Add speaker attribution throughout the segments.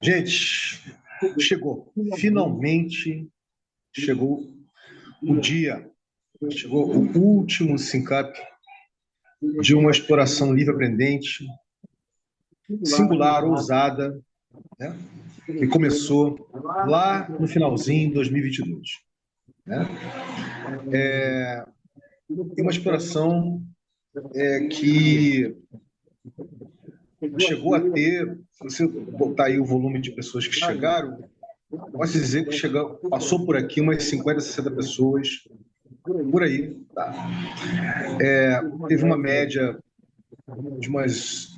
Speaker 1: Gente, chegou. Finalmente chegou o dia. Chegou o último SYNCAP de uma exploração livre aprendente, singular, ousada, né? Que começou lá no finalzinho de 2022. Né? E uma exploração que chegou a ter, se você botar aí o volume de pessoas que chegaram, posso dizer que passou por aqui umas 50, 60 pessoas, por aí. Tá? Teve uma média de umas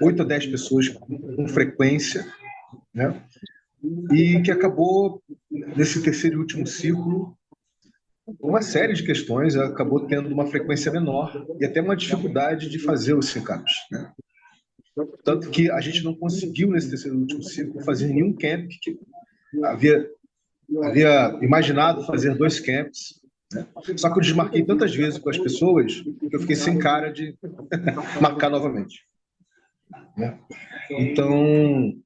Speaker 1: 8 a 10 pessoas com frequência, né? E que acabou, nesse terceiro e último ciclo, uma série de questões, acabou tendo uma frequência menor e até uma dificuldade de fazer os syncaps, né? Tanto que a gente não conseguiu, nesse terceiro e último ciclo, fazer nenhum camp, que havia imaginado fazer 2 camps, né? Só que eu desmarquei tantas vezes com as pessoas que eu fiquei sem cara de marcar novamente. Né? Então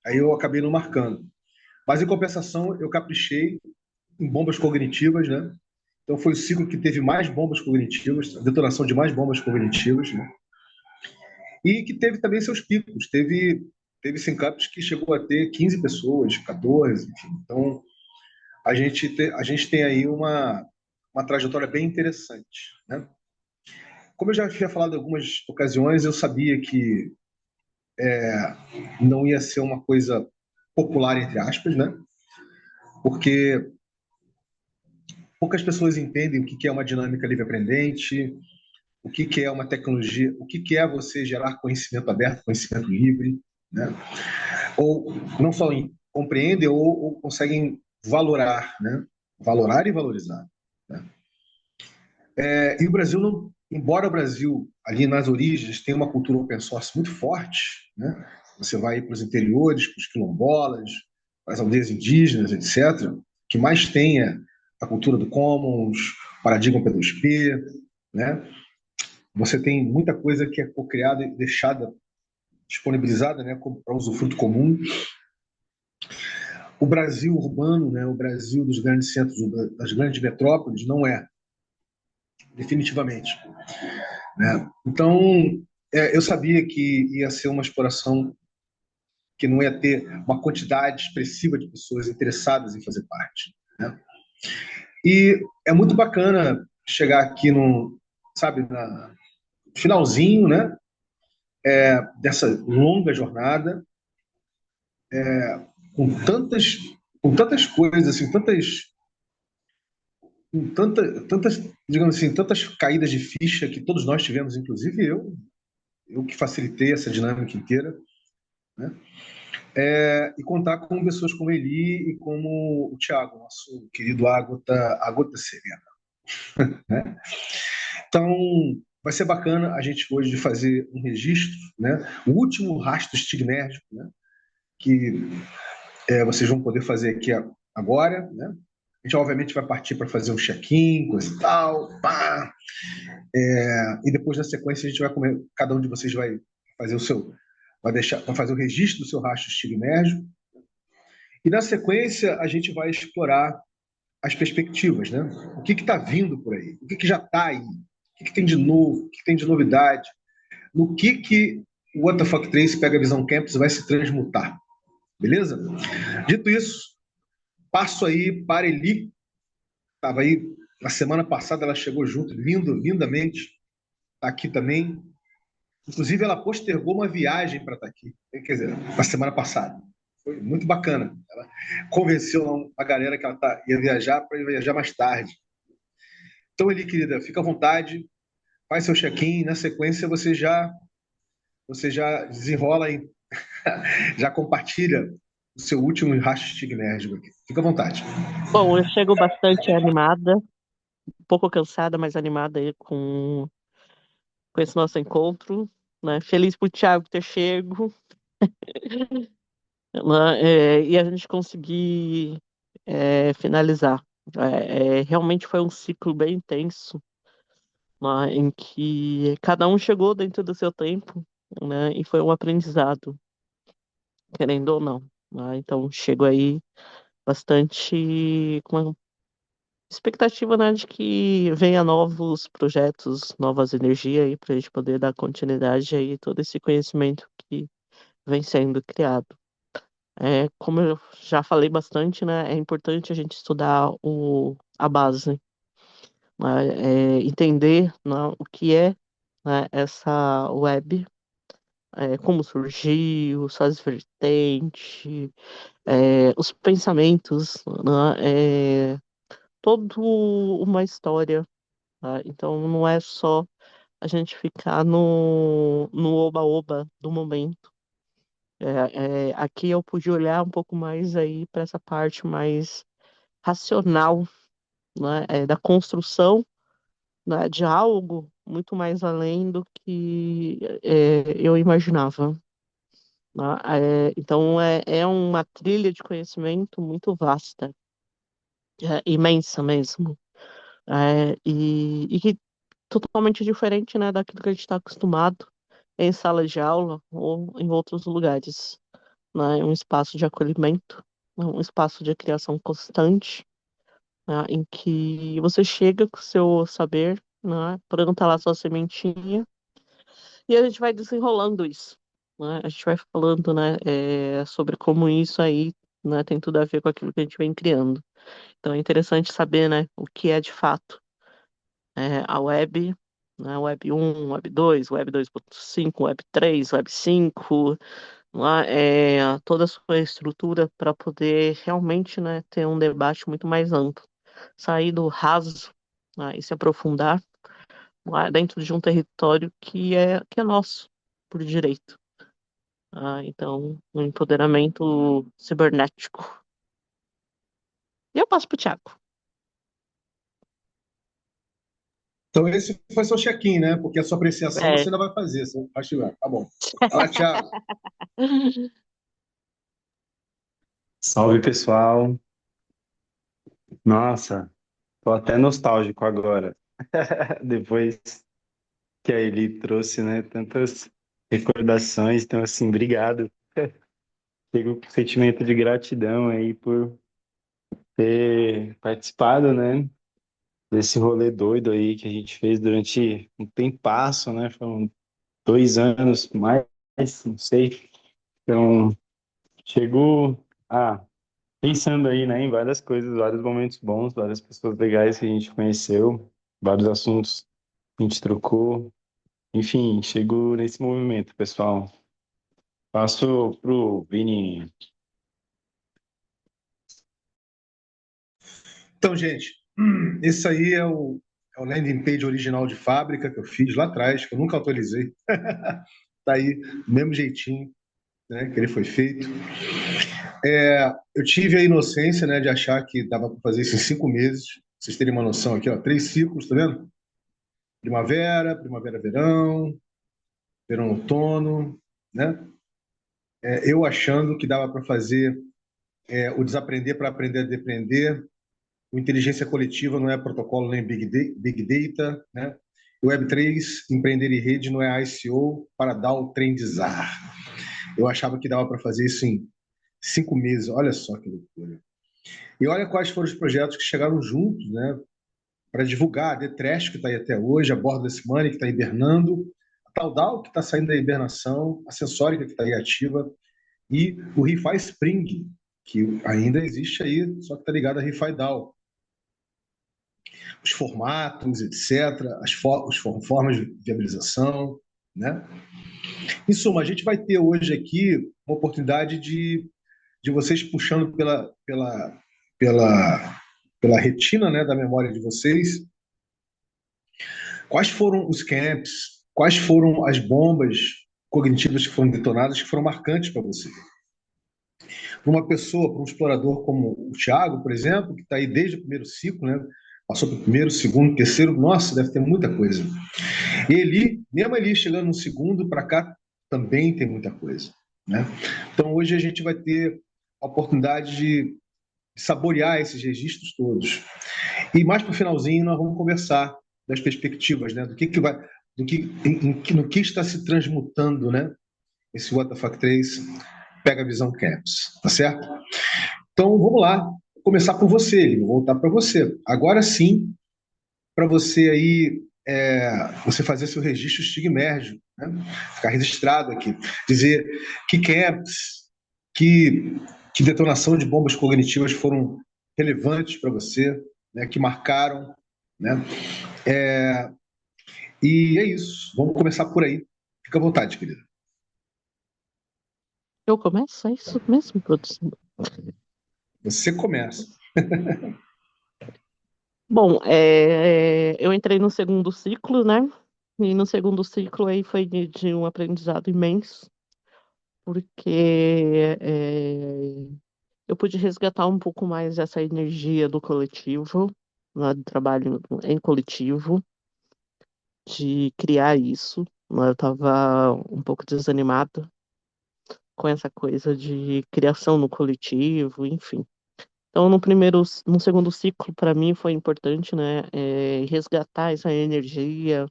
Speaker 1: aí eu acabei não marcando. Mas, em compensação, eu caprichei em bombas cognitivas, né? Então, foi o ciclo que teve mais bombas cognitivas, a detonação de mais bombas cognitivas, né? E que teve também seus picos. Teve syncaps que chegou a ter 15 pessoas, 14, enfim. Então, a gente tem aí uma trajetória bem interessante, né? Como eu já tinha falado em algumas ocasiões, eu sabia que não ia ser uma coisa popular, entre aspas, né? Porque poucas pessoas entendem o que é uma dinâmica livre-aprendente, o que é uma tecnologia, o que é você gerar conhecimento aberto, conhecimento livre, né? Ou não só compreendem ou conseguem valorar, né? Valorar e valorizar. Né? E o Brasil, não, embora o Brasil, ali nas origens, tenha uma cultura open source muito forte, né? Você vai para os interiores, para os quilombolas, para as aldeias indígenas, etc., que mais tenha a cultura do Commons, paradigma P2P, né? Você tem muita coisa que é criada e deixada disponibilizada, né, para usufruto comum. O Brasil urbano, né, o Brasil dos grandes centros, das grandes metrópoles, não é, definitivamente. Né? Então, eu sabia que ia ser uma exploração que não ia ter uma quantidade expressiva de pessoas interessadas em fazer parte. Né? E é muito bacana chegar aqui no, sabe, na finalzinho, né, dessa longa jornada, com tantas, com tantas coisas, assim, tantas, digamos assim, tantas caídas de ficha que todos nós tivemos, inclusive eu que facilitei essa dinâmica inteira, né? E contar com pessoas como Eli e como o Thiago, nosso querido Ágota Serena, né? Então, vai ser bacana a gente hoje fazer um registro, né? O último rastro estigmérgico, né? Que vocês vão poder fazer aqui agora, né? A gente, obviamente, vai partir para fazer um check-in, coisa e tal, pá. E depois, na sequência, a gente vai comer, cada um de vocês vai fazer o seu, vai fazer o registro do seu rastro estigmérgico. E, na sequência, a gente vai explorar as perspectivas, né? O que está vindo por aí? O que já está aí? O que tem de novo? O que tem de novidade? No que o What the Fuck 3 Pega a Visão Campus vai se transmutar? Beleza? Dito isso, passo aí para Eli. Estava aí na semana passada, ela chegou junto, lindamente. Está aqui também. Inclusive, ela postergou uma viagem para estar aqui. Quer dizer, na semana passada. Foi muito bacana. Ela convenceu a galera que ela ia viajar para ir viajar mais tarde. Então, Eli, querida, fica à vontade, faz seu check-in. Na sequência, você já desenrola e já compartilha o seu último rastro estigmérgico aqui. Fica à vontade.
Speaker 2: Bom, eu chego bastante animada, um pouco cansada, mas animada aí com esse nosso encontro, né? Feliz por Thiago ter chego, né? E a gente conseguir finalizar. Realmente foi um ciclo bem intenso, né? Em que cada um chegou dentro do seu tempo, né? E foi um aprendizado. querendo ou não, né? Então, chego aí bastante com uma expectativa, né, de que venha novos projetos, novas energias aí para a gente poder dar continuidade aí todo esse conhecimento que vem sendo criado. Como eu já falei bastante, né, é importante a gente estudar a base, né, entender, né, o que é, né, essa web, como surgiu, suas vertentes, os pensamentos, né, toda uma história, tá? Então não é só a gente ficar no oba-oba do momento. Aqui eu pude olhar um pouco mais aí para essa parte mais racional, né, da construção, né, de algo muito mais além do que eu imaginava, né? Então é uma trilha de conhecimento muito vasta, imensa mesmo, e que totalmente diferente, né, daquilo que a gente está acostumado em sala de aula ou em outros lugares, né? Um espaço de acolhimento, né, um espaço de criação constante, né, em que você chega com o seu saber, né, planta lá sua sementinha e a gente vai desenrolando isso, né? A gente vai falando, né, sobre como isso aí, né, tem tudo a ver com aquilo que a gente vem criando. Então é interessante saber, né, o que é de fato a web, né, web 1, web 2, web 2.5, web 3, web 5, lá, toda a sua estrutura para poder realmente, né, ter um debate muito mais amplo, sair do raso, né, e se aprofundar lá dentro de um território que é nosso, por direito. Então, um empoderamento cibernético. E eu passo para o Thiago.
Speaker 1: Então, esse foi seu check-in, né? Porque a sua apreciação
Speaker 2: É.
Speaker 1: você ainda vai fazer. Você vai chegar. Tá bom. Fala, Thiago.
Speaker 3: Salve, pessoal. Nossa, tô até nostálgico agora. Depois que a Eli trouxe, né, tantas recordações. Então, assim, obrigado. Chego com sentimento de gratidão aí por ter participado, né, desse rolê doido aí que a gente fez durante um tempasso, né? Foram 2 anos, mais, não sei. Então, chego pensando aí, né, em várias coisas, vários momentos bons, várias pessoas legais que a gente conheceu, vários assuntos que a gente trocou. Enfim, chego nesse movimento, pessoal. Passo pro Vini.
Speaker 1: Então, gente, esse aí é o landing page original de fábrica que eu fiz lá atrás, que eu nunca atualizei. Tá aí, do mesmo jeitinho, né, que ele foi feito. Eu tive a inocência, né, de achar que dava para fazer isso em 5 meses. Pra vocês terem uma noção aqui, ó, 3 ciclos, tá vendo? Primavera, primavera-verão, verão-outono, né? Eu achando que dava para fazer o desaprender para aprender a depender. O inteligência coletiva não é protocolo nem Big Data, né? O Web3, empreender em rede, não é ICO para dar o trendizar. Eu achava que dava para fazer isso em 5 meses. Olha só que loucura. E olha quais foram os projetos que chegaram juntos, né? Para divulgar a Detrash, que está aí até hoje, a Borderless Money, que está hibernando, a Taudal, que está saindo da hibernação, a Sensórica, que está aí ativa, e o ReFi Spring, que ainda existe aí, só que está ligado a ReFi DAO. Os formatos, etc., formas de viabilização, né? Em suma, a gente vai ter hoje aqui uma oportunidade de vocês puxando pela, pela retina, né, da memória de vocês, quais foram os camps, quais foram as bombas cognitivas que foram detonadas, que foram marcantes para você. Para uma pessoa, para um explorador como o Thiago, por exemplo, que está aí desde o primeiro ciclo, né, passou para o primeiro, segundo, terceiro, nossa, deve ter muita coisa. Ele, mesmo ali chegando no segundo, para cá, também tem muita coisa, né? Então, hoje a gente vai ter a oportunidade de saborear esses registros todos. E mais para o finalzinho, nós vamos conversar das perspectivas, né? Do que vai, no que está se transmutando, né? Esse WTF 3 Pega a Visão Camps, tá certo? Então, vamos lá. Vou começar por você, vou voltar para você. Agora sim, para você aí, você fazer seu registro stigmérgico, né? Ficar registrado aqui. Dizer que camps, que, que detonação de bombas cognitivas foram relevantes para você, né? Que marcaram, né? E é isso. Vamos começar por aí. Fica à vontade, querida.
Speaker 2: Eu começo? É isso mesmo, produção?
Speaker 1: Você começa.
Speaker 2: Bom, eu entrei no segundo ciclo, né? E no segundo ciclo aí foi de um aprendizado imenso, porque eu pude resgatar um pouco mais essa energia do coletivo, né, do trabalho em coletivo, de criar isso, né? Eu estava um pouco desanimada com essa coisa de criação no coletivo, enfim. Então, no segundo ciclo, para mim foi importante, né, resgatar essa energia.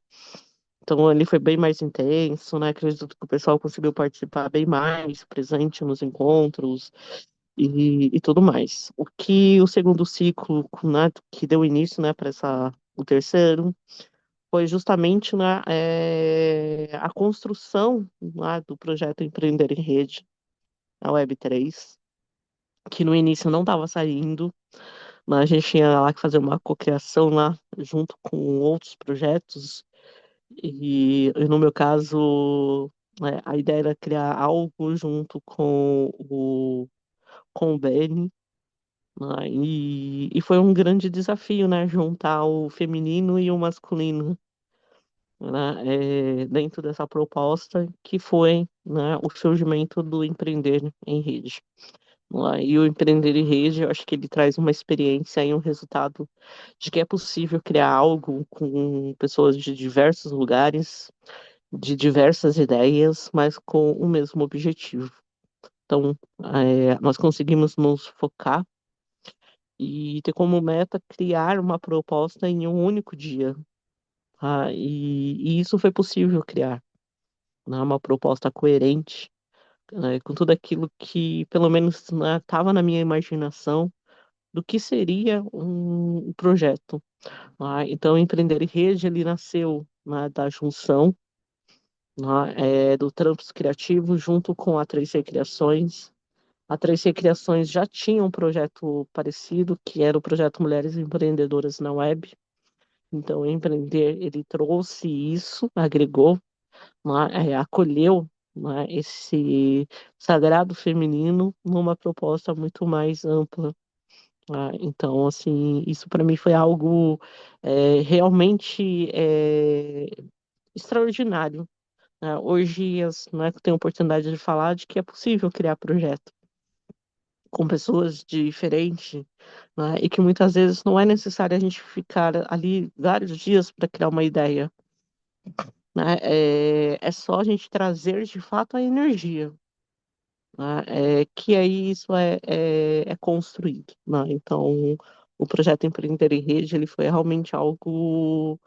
Speaker 2: Então, ele foi bem mais intenso, né? Acredito que o pessoal conseguiu participar bem mais, presente nos encontros e tudo mais. O que o segundo ciclo, né, que deu início, né, para o terceiro, foi justamente, né, a construção, né, do projeto Empreender em Rede, a Web3, que no início não estava saindo, mas a gente tinha lá que fazer uma cocriação lá junto com outros projetos e no meu caso a ideia era criar algo junto com o Benny, né, e foi um grande desafio, né, juntar o feminino e o masculino, né, dentro dessa proposta que foi, né, o surgimento do Empreender em Rede. E o Empreender em Rede, eu acho que ele traz uma experiência e um resultado de que é possível criar algo com pessoas de diversos lugares, de diversas ideias, mas com o mesmo objetivo. Então, nós conseguimos nos focar e ter como meta criar uma proposta em um único dia. Tá? E isso foi possível criar, né? Uma proposta coerente, né, com tudo aquilo que, pelo menos, estava na minha imaginação do que seria um projeto. Tá? Então, o Empreender em Rede, ele nasceu, né, da junção, né, do Trampos Criativos junto com a 3C Criações. A 3C Criações já tinha um projeto parecido, que era o projeto Mulheres Empreendedoras na Web. Então, o Empreender, ele trouxe isso, agregou, né, acolheu, né, esse sagrado feminino numa proposta muito mais ampla. Então, assim, isso para mim foi algo realmente extraordinário. Né? Hoje, né, eu tenho a oportunidade de falar de que é possível criar projeto com pessoas diferentes, né, e que muitas vezes não é necessário a gente ficar ali vários dias para criar uma ideia. Né? É só a gente trazer de fato a energia, né? Que aí isso é construído. Né? Então, o projeto Empreender em Rede ele foi realmente algo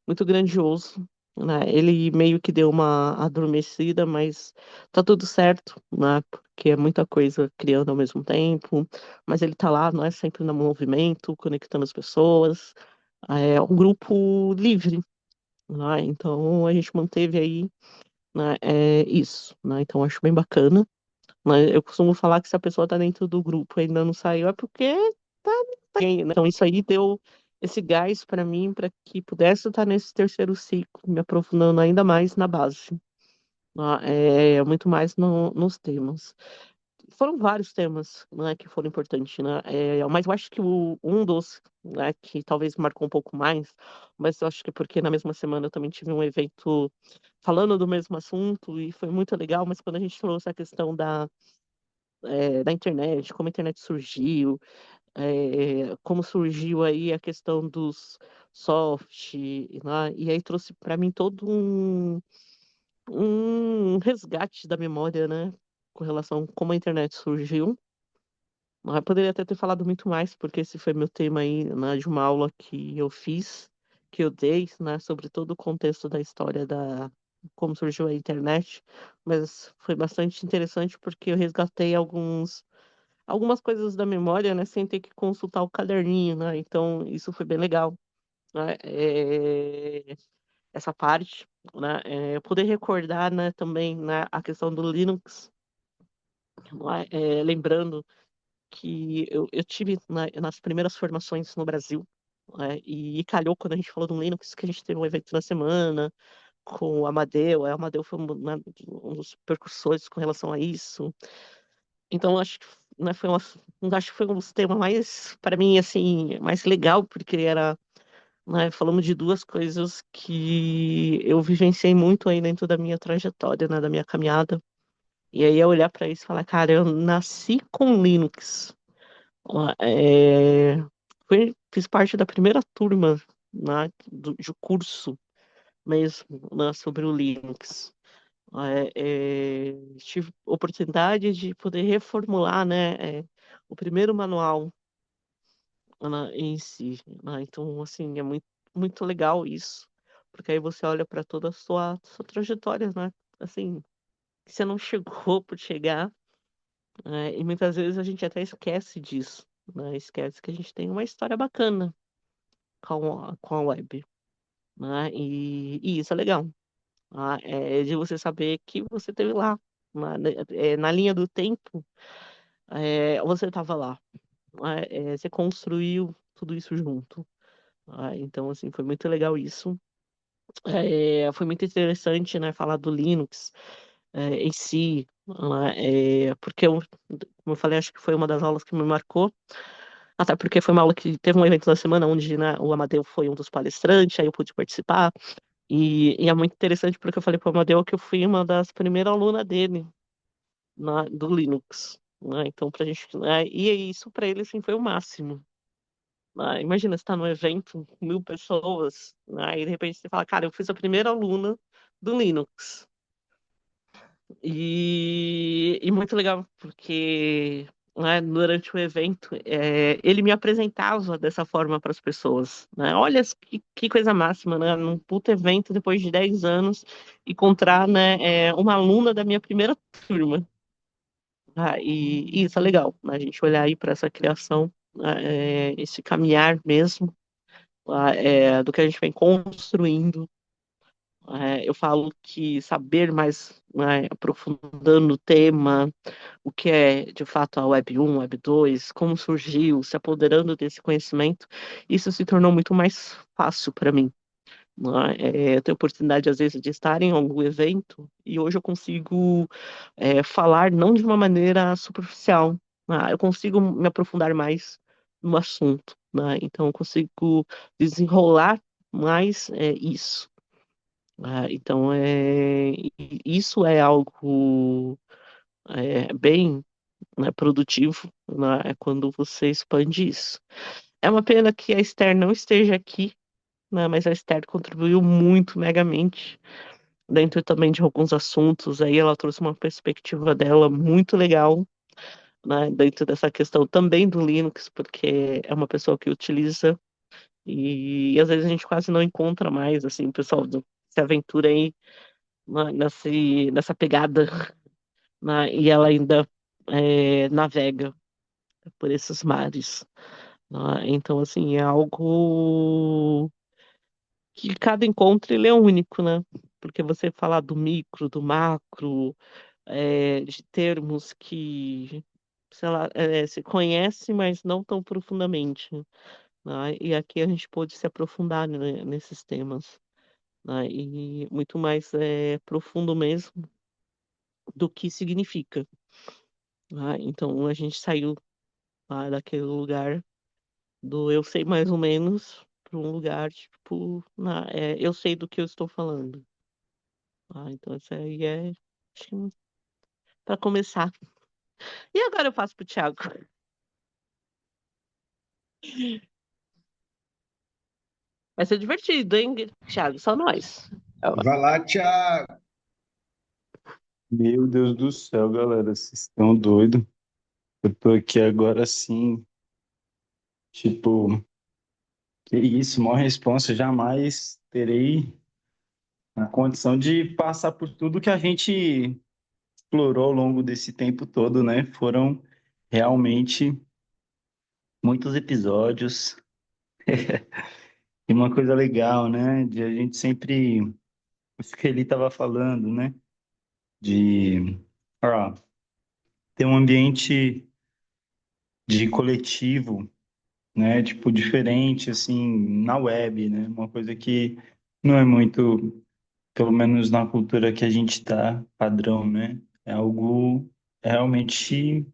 Speaker 2: muito grandioso, né? Ele meio que deu uma adormecida, mas tá tudo certo, né? Porque é muita coisa criando ao mesmo tempo, mas ele tá lá, não é sempre no movimento, conectando as pessoas. É um grupo livre, né? Então a gente manteve aí, né, isso, né? Então acho bem bacana. Né? Eu costumo falar que se a pessoa tá dentro do grupo e ainda não saiu, é porque tá bem, né? Então isso aí deu esse gás para mim, para que pudesse estar nesse terceiro ciclo, me aprofundando ainda mais na base, né? Muito mais nos temas. Foram vários temas, né, que foram importantes, né? Mas eu acho que um dos, né, que talvez marcou um pouco mais, mas eu acho que porque na mesma semana eu também tive um evento falando do mesmo assunto e foi muito legal, mas quando a gente trouxe a questão da internet, como a internet surgiu, como surgiu aí a questão dos soft, né? E aí trouxe para mim todo um resgate da memória, né? Com relação a como a internet surgiu. Eu poderia até ter falado muito mais, porque esse foi meu tema aí, né, de uma aula que eu fiz, que eu dei, né, sobre todo o contexto da história como surgiu a internet, mas foi bastante interessante porque eu resgatei algumas coisas da memória, né, sem ter que consultar o caderninho, né, então isso foi bem legal, né, essa parte, né, poder recordar, né, também, né, a questão do Linux, né, lembrando que eu tive nas primeiras formações no Brasil, e calhou quando a gente falou do Linux que a gente teve um evento na semana com o Amadeu, o Amadeu foi um dos percussores com relação a isso. Então acho que, né, acho que foi um dos temas mais, para mim, assim, mais legal, porque era, né, falamos de 2 coisas que eu vivenciei muito aí dentro da minha trajetória, né, da minha caminhada. E aí eu olhar para isso e falar: "Cara, eu nasci com Linux". Ó, fiz parte da primeira turma, né, de curso mesmo, né, sobre o Linux. Tive oportunidade de poder reformular, né, o primeiro manual, né, em si, né, então, assim, é muito legal isso, porque aí você olha para toda a sua trajetória, né, assim, que você não chegou por chegar, e muitas vezes a gente até esquece disso, né, esquece que a gente tem uma história bacana com a web, né, e isso é legal. De você saber que você esteve lá, na linha do tempo, você estava lá, você construiu tudo isso junto. Então, assim, foi muito legal isso. Foi muito interessante, né, falar do Linux, em si, porque como eu falei, acho que foi uma das aulas que me marcou, até porque foi uma aula que teve um evento na semana onde, né, o Amadeu foi um dos palestrantes, aí eu pude participar. E é muito interessante porque eu falei para o Amadeu que eu fui uma das primeiras alunas dele do Linux, né, então pra gente, né, e isso para ele, assim, foi o máximo, né. Imagina você tá num evento, 1000 pessoas, né, e de repente você fala: "Cara, eu fui a primeira aluna do Linux". E muito legal porque, né, durante o evento, ele me apresentava dessa forma para as pessoas, né. Olha que coisa máxima, né, num puto evento depois de 10 anos, encontrar, né, uma aluna da minha primeira turma. E isso é legal, né, a gente olhar aí para essa criação, esse caminhar mesmo, do que a gente vem construindo. Eu falo que saber mais, né, aprofundando o tema, o que é de fato a Web 1, Web 2, como surgiu, se apoderando desse conhecimento, isso se tornou muito mais fácil para mim, né. Eu tenho oportunidade, às vezes, de estar em algum evento e hoje eu consigo, falar não de uma maneira superficial, eu consigo me aprofundar mais no assunto, né, então eu consigo desenrolar mais, isso. Então, isso é algo, bem, né, produtivo, né, é quando você expande isso. É uma pena que a Esther não esteja aqui, né, mas a Esther contribuiu muito megamente dentro também de alguns assuntos, aí ela trouxe uma perspectiva dela muito legal, né, dentro dessa questão também do Linux, porque é uma pessoa que utiliza, e às vezes a gente quase não encontra mais, assim, o pessoal se aventura aí nessa pegada, né, e ela ainda, navega por esses mares, né. Então, assim, é algo que cada encontro ele é único, né, porque você falar do micro, do macro, de termos que, sei lá, se conhece, mas não tão profundamente, né, e aqui a gente pôde se aprofundar, né, nesses temas, né, e muito mais, profundo mesmo do que significa. Então a gente saiu lá daquele lugar do "eu sei mais ou menos" para um lugar tipo, "eu sei do que eu estou falando". Então isso aí acho que pra começar. E agora eu passo para o Thiago. Vai ser divertido, hein, Thiago? Só nós. Ó,
Speaker 1: Vai lá, Thiago.
Speaker 3: Meu Deus do céu, galera, vocês estão doidos. Eu tô aqui agora sim, tipo, que isso, maior responsa, jamais terei a condição de passar por tudo que a gente explorou ao longo desse tempo todo, né? Foram realmente muitos episódios. E uma coisa legal, né? De a gente sempre, isso que ele estava falando, né? De ter um ambiente de coletivo, né? Tipo, diferente, assim, na web, né? Uma coisa que não é muito, pelo menos na cultura que a gente está, padrão, né? É algo realmente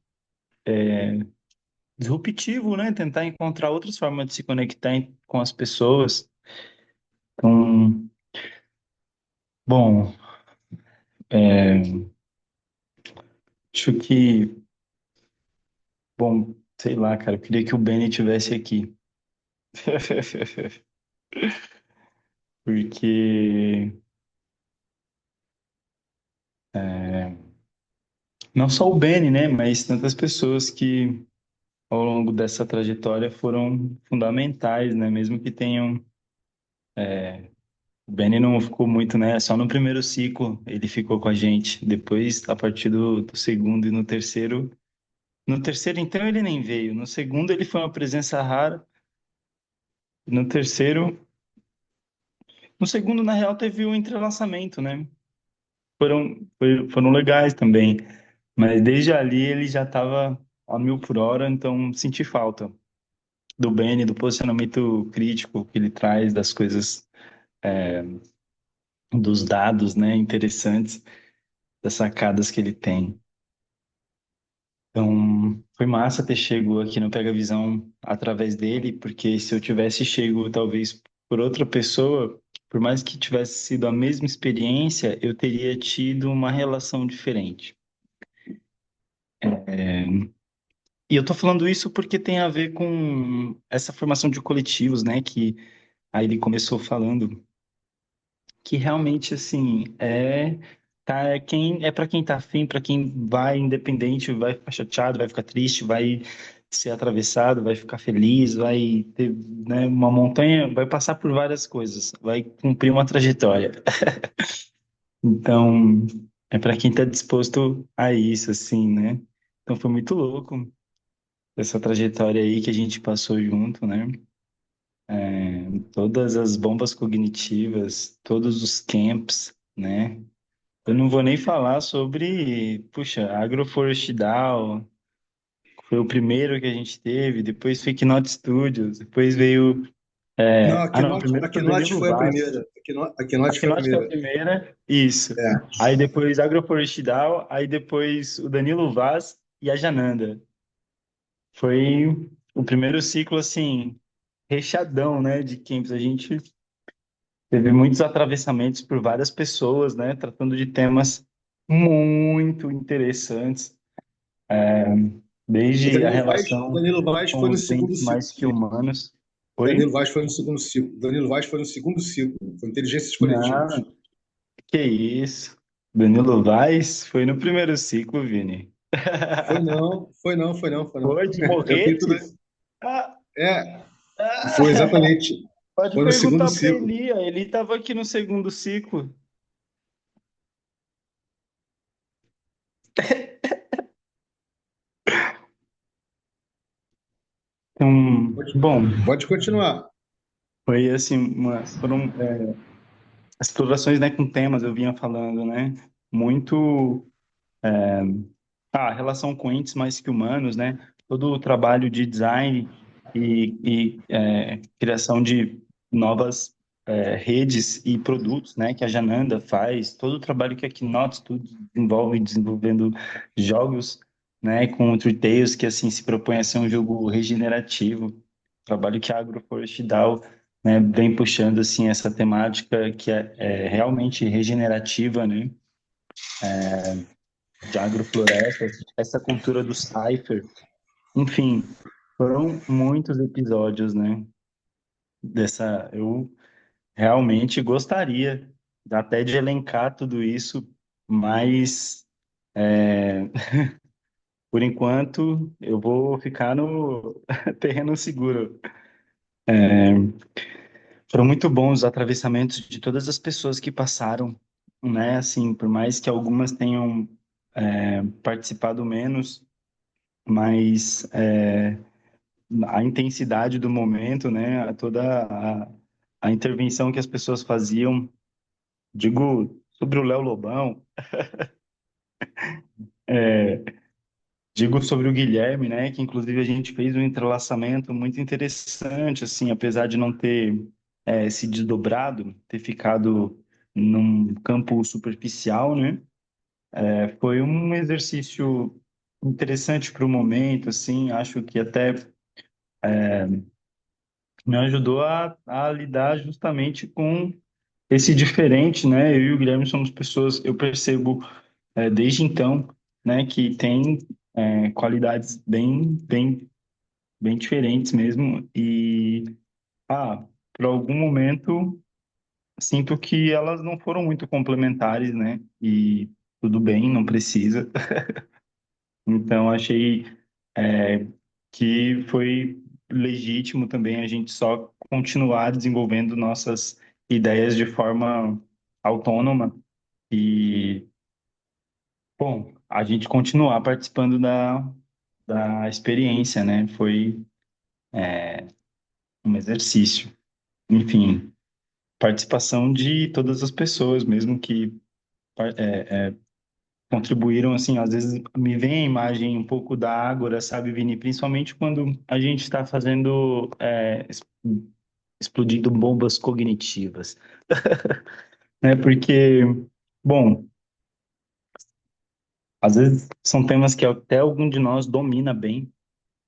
Speaker 3: disruptivo, né? Tentar encontrar outras formas de se conectar com as pessoas. Então, bom, acho que, bom, sei lá, cara, eu queria que o Benny tivesse aqui. Porque não só o Benny, né? Mas tantas pessoas que ao longo dessa trajetória foram fundamentais, né? Mesmo que tenham. O Benny não ficou muito, né? Só no primeiro ciclo ele ficou com a gente. Depois, a partir do segundo e no terceiro. No terceiro, então, ele nem veio. No segundo, ele foi uma presença rara. No terceiro. No segundo, na real, teve o entrelaçamento, né? Foram legais também. Mas desde ali ele já estava a mil por hora, então senti falta do Benny, do posicionamento crítico que ele traz, das coisas, dos dados, né, interessantes, das sacadas que ele tem. Então, foi massa ter chego aqui no Pega Visão através dele, porque se eu tivesse chego talvez por outra pessoa, por mais que tivesse sido a mesma experiência, eu teria tido uma relação diferente. E eu tô falando isso porque tem a ver com essa formação de coletivos, né, que aí ele começou falando que realmente assim é para quem tá afim, para quem vai independente, vai ficar chateado, vai ficar triste, vai ser atravessado, vai ficar feliz, vai ter, né, uma montanha, vai passar por várias coisas, vai cumprir uma trajetória. Então, é para quem tá disposto a isso assim, né? Então foi muito louco essa trajetória aí que a gente passou junto, né? Todas as bombas cognitivas, todos os camps, né? Eu não vou nem falar sobre, puxa, Agroforestal, foi o primeiro que a gente teve, depois Fake Not Studios, depois veio,
Speaker 1: Não,
Speaker 3: não, primeiro
Speaker 1: A
Speaker 3: foi o
Speaker 1: Quinote
Speaker 3: Danilo
Speaker 1: foi a
Speaker 3: Vaz,
Speaker 1: primeira. A Quinote foi a
Speaker 3: Aquinote foi a
Speaker 1: primeira.
Speaker 3: primeira, isso.
Speaker 1: É.
Speaker 3: Aí depois Agroforestal, aí depois o Danilo Vaz e a Jananda. Foi o primeiro ciclo, assim, recheadão, né, de camps. A gente teve muitos atravessamentos por várias pessoas, né, tratando de temas muito interessantes, desde a
Speaker 1: O
Speaker 3: relação
Speaker 1: Danilo Vaz foi
Speaker 3: com
Speaker 1: no
Speaker 3: os
Speaker 1: segundo
Speaker 3: entes
Speaker 1: ciclo,
Speaker 3: mais que
Speaker 1: Felipe.
Speaker 3: humanos.
Speaker 1: Danilo
Speaker 3: Oi?
Speaker 1: Vaz foi no segundo ciclo. Danilo Vaz foi no segundo ciclo. Foi Inteligências Coletivas.
Speaker 3: Não, que isso. Danilo Vaz foi no primeiro ciclo, Vini.
Speaker 1: Foi não.
Speaker 3: Foi de
Speaker 1: Eu tenho tudo.
Speaker 3: Morretes? Ah,
Speaker 1: É, foi
Speaker 3: ah,
Speaker 1: exatamente.
Speaker 3: pode
Speaker 1: Foi no segundo
Speaker 3: perguntar para
Speaker 1: ciclo.
Speaker 3: Eli. A Eli estava aqui no segundo ciclo. Então,
Speaker 1: Pode,
Speaker 3: bom,
Speaker 1: pode continuar.
Speaker 3: foi assim, foram explorações, né, com temas, eu vinha falando, né, muito a relação com entes mais que humanos, né, todo o trabalho de design e criação de novas redes e produtos, né, que a Jananda faz, todo o trabalho que a Keynote Studios desenvolve desenvolvendo jogos, né, com o Three Tails, que assim se propõe a ser um jogo regenerativo, trabalho que a Agroforest DAO, né, vem puxando assim essa temática que é realmente regenerativa, né, de agroflorestas, essa cultura do cypher, enfim, foram muitos episódios, né, dessa, eu realmente gostaria até de elencar tudo isso, mas por enquanto eu vou ficar no terreno seguro. Foram muito bons os atravessamentos de todas as pessoas que passaram, né? Assim, por mais que algumas tenham participado menos, mas a intensidade do momento, né? A intervenção que as pessoas faziam, digo sobre o Léo Lobão, é, digo sobre o Guilherme, né? Que inclusive a gente fez um entrelaçamento muito interessante, assim, apesar de não ter se desdobrado, ter ficado num campo superficial, né? Foi um exercício interessante para o momento, assim, acho que até me ajudou a lidar justamente com esse diferente, né? Eu e o Guilherme somos pessoas, eu percebo desde então, né, que tem qualidades bem diferentes mesmo e, por algum momento, sinto que elas não foram muito complementares, né? E tudo bem, não precisa. Então, achei que foi legítimo também a gente só continuar desenvolvendo nossas ideias de forma autônoma e, bom, a gente continuar participando da experiência, né? Foi um exercício. Enfim, participação de todas as pessoas, mesmo que contribuíram, assim, às vezes me vem a imagem um pouco da Ágora, sabe, Vini? Principalmente quando a gente está fazendo, explodindo bombas cognitivas, né? Porque, bom, às vezes são temas que até algum de nós domina bem,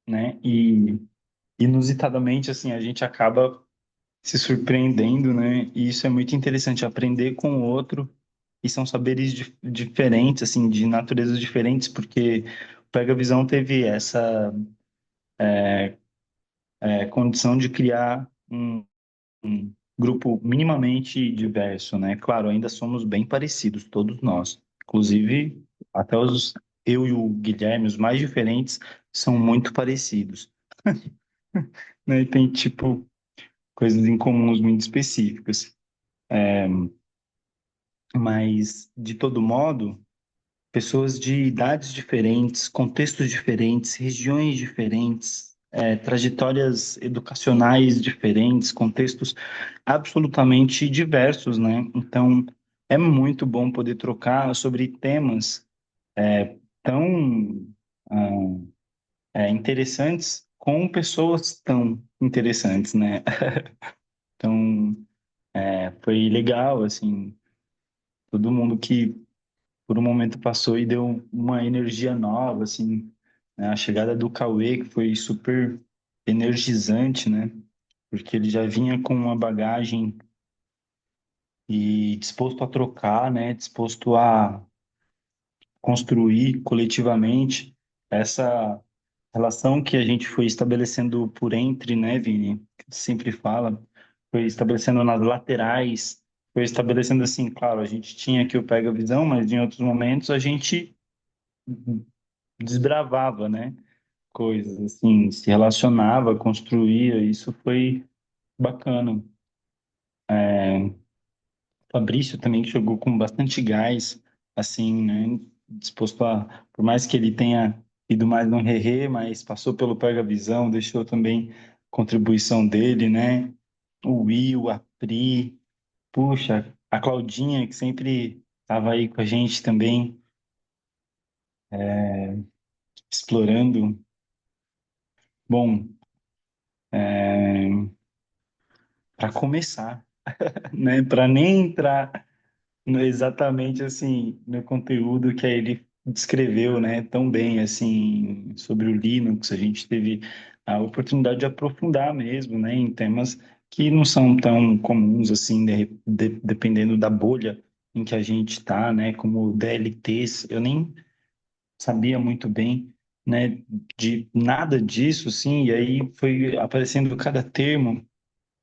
Speaker 3: né? E inusitadamente, assim, a gente acaba se surpreendendo, né? E isso é muito interessante, aprender com o outro. E são saberes diferentes, assim, de naturezas diferentes, porque o Pega Visão teve essa condição de criar um grupo minimamente diverso, né? Claro, ainda somos bem parecidos, todos nós. Inclusive, até eu e o Guilherme, os mais diferentes, são muito parecidos, né? E tem, tipo, coisas em comuns muito específicas. Mas, de todo modo, pessoas de idades diferentes, contextos diferentes, regiões diferentes, trajetórias educacionais diferentes, contextos absolutamente diversos, né? Então, é muito bom poder trocar sobre temas tão interessantes com pessoas tão interessantes, né? Então, foi legal, assim, todo mundo que por um momento passou e deu uma energia nova, assim, né? A chegada do Cauê, que foi super energizante, né? Porque ele já vinha com uma bagagem e disposto a trocar, né? Disposto a construir coletivamente essa relação que a gente foi estabelecendo por entre, né, Vini? Que tu sempre fala, foi estabelecendo nas laterais, foi estabelecendo assim, claro, a gente tinha aqui o Pega Visão, mas em outros momentos a gente desbravava, né? Coisas assim, se relacionava, construía, isso foi bacana. Fabrício também que jogou com bastante gás, assim, né? Disposto a, por mais que ele tenha ido mais no Rerê, mas passou pelo Pega Visão, deixou também contribuição dele, né? O Will, a Pri, puxa, a Claudinha, que sempre estava aí com a gente também, explorando. Bom, para começar, né? Para nem entrar exatamente assim no conteúdo que ele descreveu, né, tão bem assim sobre o Linux, a gente teve a oportunidade de aprofundar mesmo, né, em temas que não são tão comuns assim, dependendo da bolha em que a gente está, né, como DLTs, eu nem sabia muito bem, né, de nada disso, sim, e aí foi aparecendo cada termo.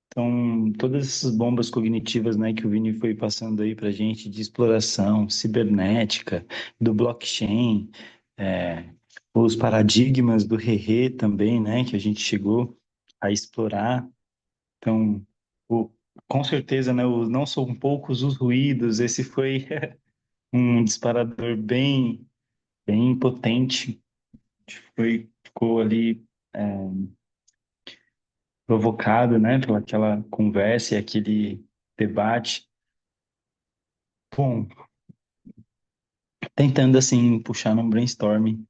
Speaker 3: Então, todas essas bombas cognitivas, né, que o Vini foi passando aí para a gente de exploração cibernética, do blockchain, é, os paradigmas do Rerê também, né, que a gente chegou a explorar. Então, com certeza, né, não são poucos os ruídos, esse foi um disparador bem potente, ficou ali provocado, né, pela aquela conversa e aquele debate. Bom, tentando, assim, puxar num brainstorming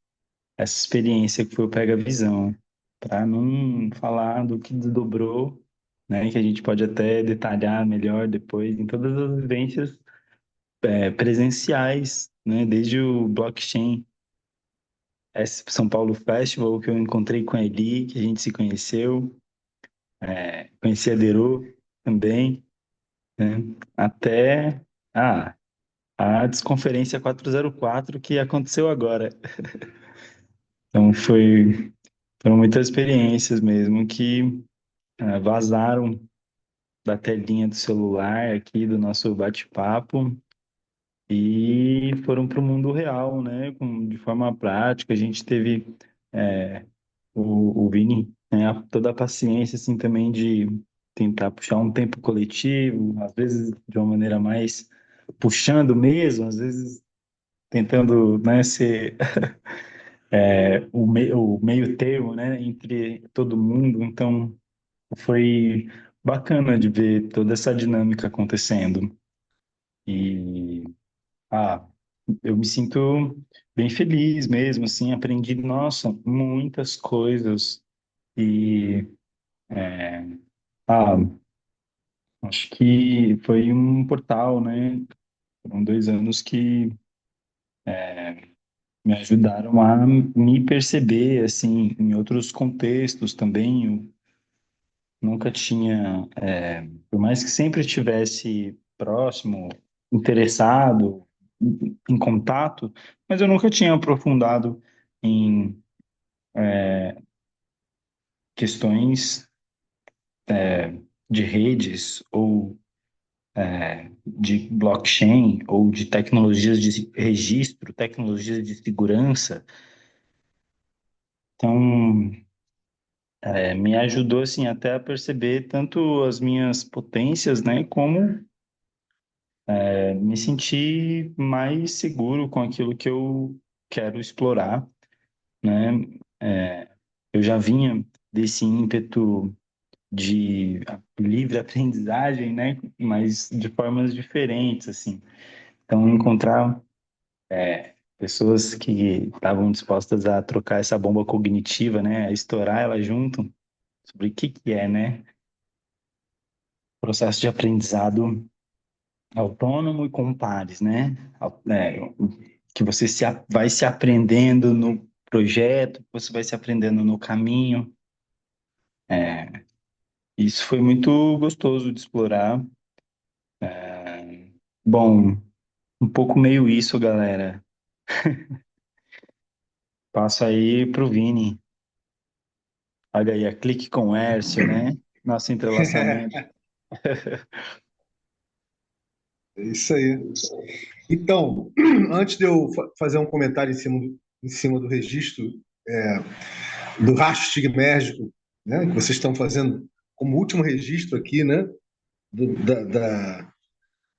Speaker 3: essa experiência que foi o Pega Visão, para não falar do que desdobrou, né, que a gente pode até detalhar melhor depois em todas as vivências presenciais, né, desde o blockchain, esse São Paulo Festival, que eu encontrei com a Eli, que a gente se conheceu, conheci a Deru também, né, até a Desconferência 404 que aconteceu agora. Então foram muitas experiências mesmo que vazaram da telinha do celular aqui, do nosso bate-papo, e foram para o mundo real, né? De forma prática, a gente teve é, o Vini, né, toda a paciência, assim, também de tentar puxar um tempo coletivo, às vezes de uma maneira mais puxando mesmo, às vezes tentando, né, ser o meio termo, né, entre todo mundo. Então, foi bacana de ver toda essa dinâmica acontecendo. E, ah, eu me sinto bem feliz mesmo, assim, aprendi, nossa, muitas coisas. E, ah, acho que foi um portal, né? Foram 2 anos que me ajudaram a me perceber, assim, em outros contextos também. Eu nunca tinha, por mais que sempre estivesse próximo, interessado, em contato, mas eu nunca tinha aprofundado em questões de redes ou de blockchain ou de tecnologias de registro, tecnologias de segurança. Então, me ajudou assim até a perceber tanto as minhas potências, né, como me sentir mais seguro com aquilo que eu quero explorar, né? É, eu já vinha desse ímpeto de livre aprendizagem, né? Mas de formas diferentes, assim. Então, encontrar pessoas que estavam dispostas a trocar essa bomba cognitiva, né? A estourar ela junto sobre o que que é, né? Processo de aprendizado autônomo e com pares, né? Que você vai se aprendendo no projeto, você vai se aprendendo no caminho. Isso foi muito gostoso de explorar. Bom, um pouco meio isso, galera. Passo aí pro Vini. Olha aí, a Clique Comércio, né? Nosso entrelaçamento.
Speaker 1: É isso aí. Então, antes de eu fazer um comentário em cima do registro, é, do rastro estigmérgico, né, que vocês estão fazendo como último registro aqui, né,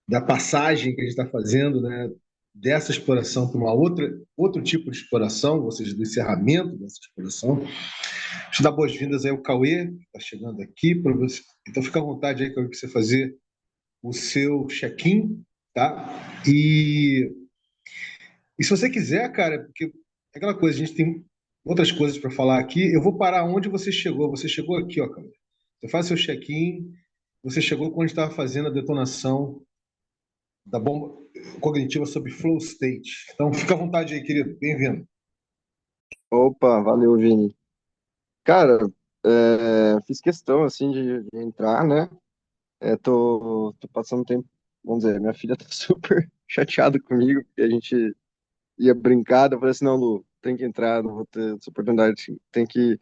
Speaker 1: da passagem que a gente está fazendo, né, dessa exploração para uma outro tipo de exploração, ou seja, do encerramento dessa exploração. Deixa eu dar boas-vindas aí ao Cauê, que está chegando aqui para você. Então, fica à vontade aí, Cauê, para você fazer o seu check-in, tá? E se você quiser, cara, porque é aquela coisa, a gente tem outras coisas para falar aqui. Eu vou parar onde você chegou. Você chegou aqui, ó, cara. Você faz seu check-in. Você chegou quando estava fazendo a detonação da bomba cognitiva sobre flow state. Então, fica à vontade aí, querido. Bem-vindo.
Speaker 4: Opa, valeu, Vini. Cara, fiz questão, assim, de entrar, né? Tô passando tempo, vamos dizer, minha filha tá super chateada comigo, porque a gente ia brincar, eu falei assim, não, Lu, tem que entrar, não vou ter essa oportunidade, tem que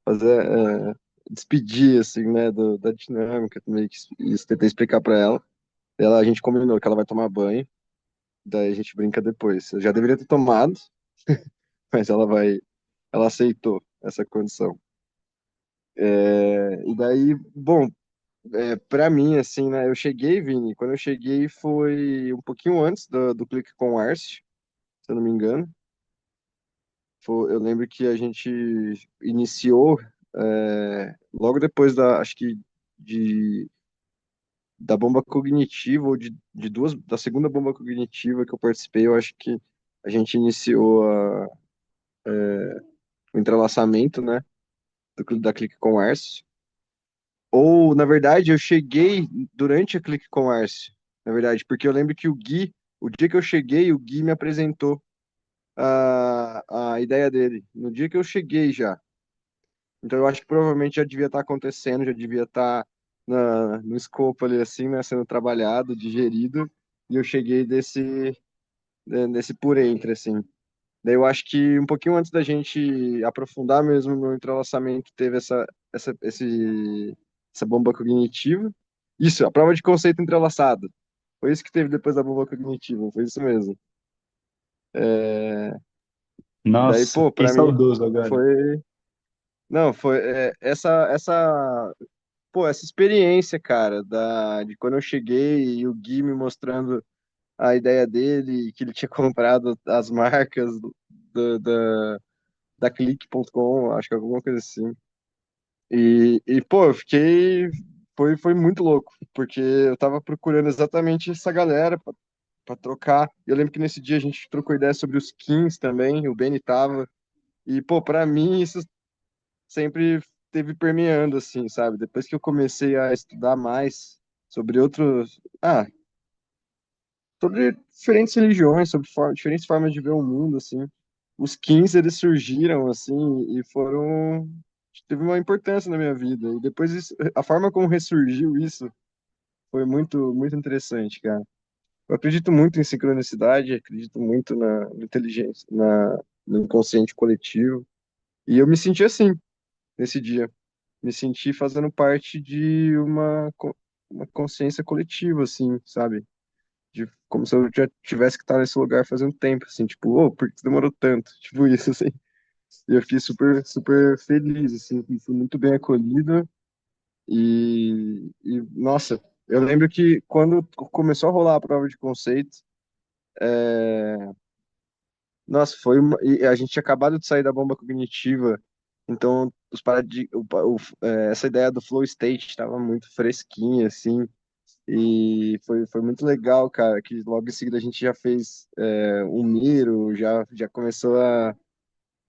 Speaker 4: fazer, despedir, assim, né, da dinâmica, meio que isso, tentei explicar pra ela. A gente combinou que ela vai tomar banho, daí a gente brinca depois. Eu já deveria ter tomado, mas ela aceitou essa condição. E daí, bom, Para mim, assim, né? Eu cheguei, Vini, quando eu cheguei foi um pouquinho antes do Clique com Arce, se eu não me engano. Eu lembro que a gente iniciou logo depois acho que de, da bomba cognitiva, ou de duas, da segunda bomba cognitiva que eu participei, eu acho que a gente iniciou o entrelaçamento, né, da Clique com Arce. Ou, na verdade, eu cheguei durante a Clique com Arce, na verdade, porque eu lembro que o dia que eu cheguei, o Gui me apresentou a ideia dele. No dia que eu cheguei já. Então eu acho que provavelmente já devia estar acontecendo, já devia estar no escopo ali assim, né, sendo trabalhado, digerido, e eu cheguei desse por entre, assim. Daí eu acho que um pouquinho antes da gente aprofundar mesmo no entrelaçamento, teve essa bomba cognitiva. Isso, a prova de conceito entrelaçado. Foi isso que teve depois da bomba cognitiva, foi isso mesmo. Daí,
Speaker 3: Nossa,
Speaker 4: pô,
Speaker 3: fiquei
Speaker 4: pra mim
Speaker 3: saudoso agora.
Speaker 4: foi. Não, foi essa experiência, cara, de quando eu cheguei e o Gui me mostrando a ideia dele, que ele tinha comprado as marcas da Click.com, acho que alguma coisa assim. Pô, eu fiquei. Foi muito louco, porque eu tava procurando exatamente essa galera pra trocar. Eu lembro que nesse dia a gente trocou ideia sobre os skins também, o Benny tava. E, pô, pra mim isso sempre teve permeando, assim, sabe? Depois que eu comecei a estudar mais sobre outros. Sobre diferentes religiões, sobre diferentes formas de ver o mundo, assim. Os 15 eles surgiram, assim, e foram. Teve uma importância na minha vida. E depois, a forma como ressurgiu isso foi muito, muito interessante, cara. Eu acredito muito em sincronicidade, acredito muito na inteligência, no inconsciente coletivo. E eu me senti assim nesse dia. Me senti fazendo parte de uma consciência coletiva, assim, sabe? Como se eu já tivesse que estar nesse lugar fazendo tempo, assim, tipo, oh, por que demorou tanto? Tipo isso, assim. E eu fiquei super, super feliz, assim, fui muito bem acolhido nossa, eu lembro que quando começou a rolar a prova de conceito, nossa, e a gente tinha acabado de sair da bomba cognitiva, então essa ideia do flow state estava muito fresquinha, assim, e foi muito legal, cara, que logo em seguida a gente já fez um Miro, já começou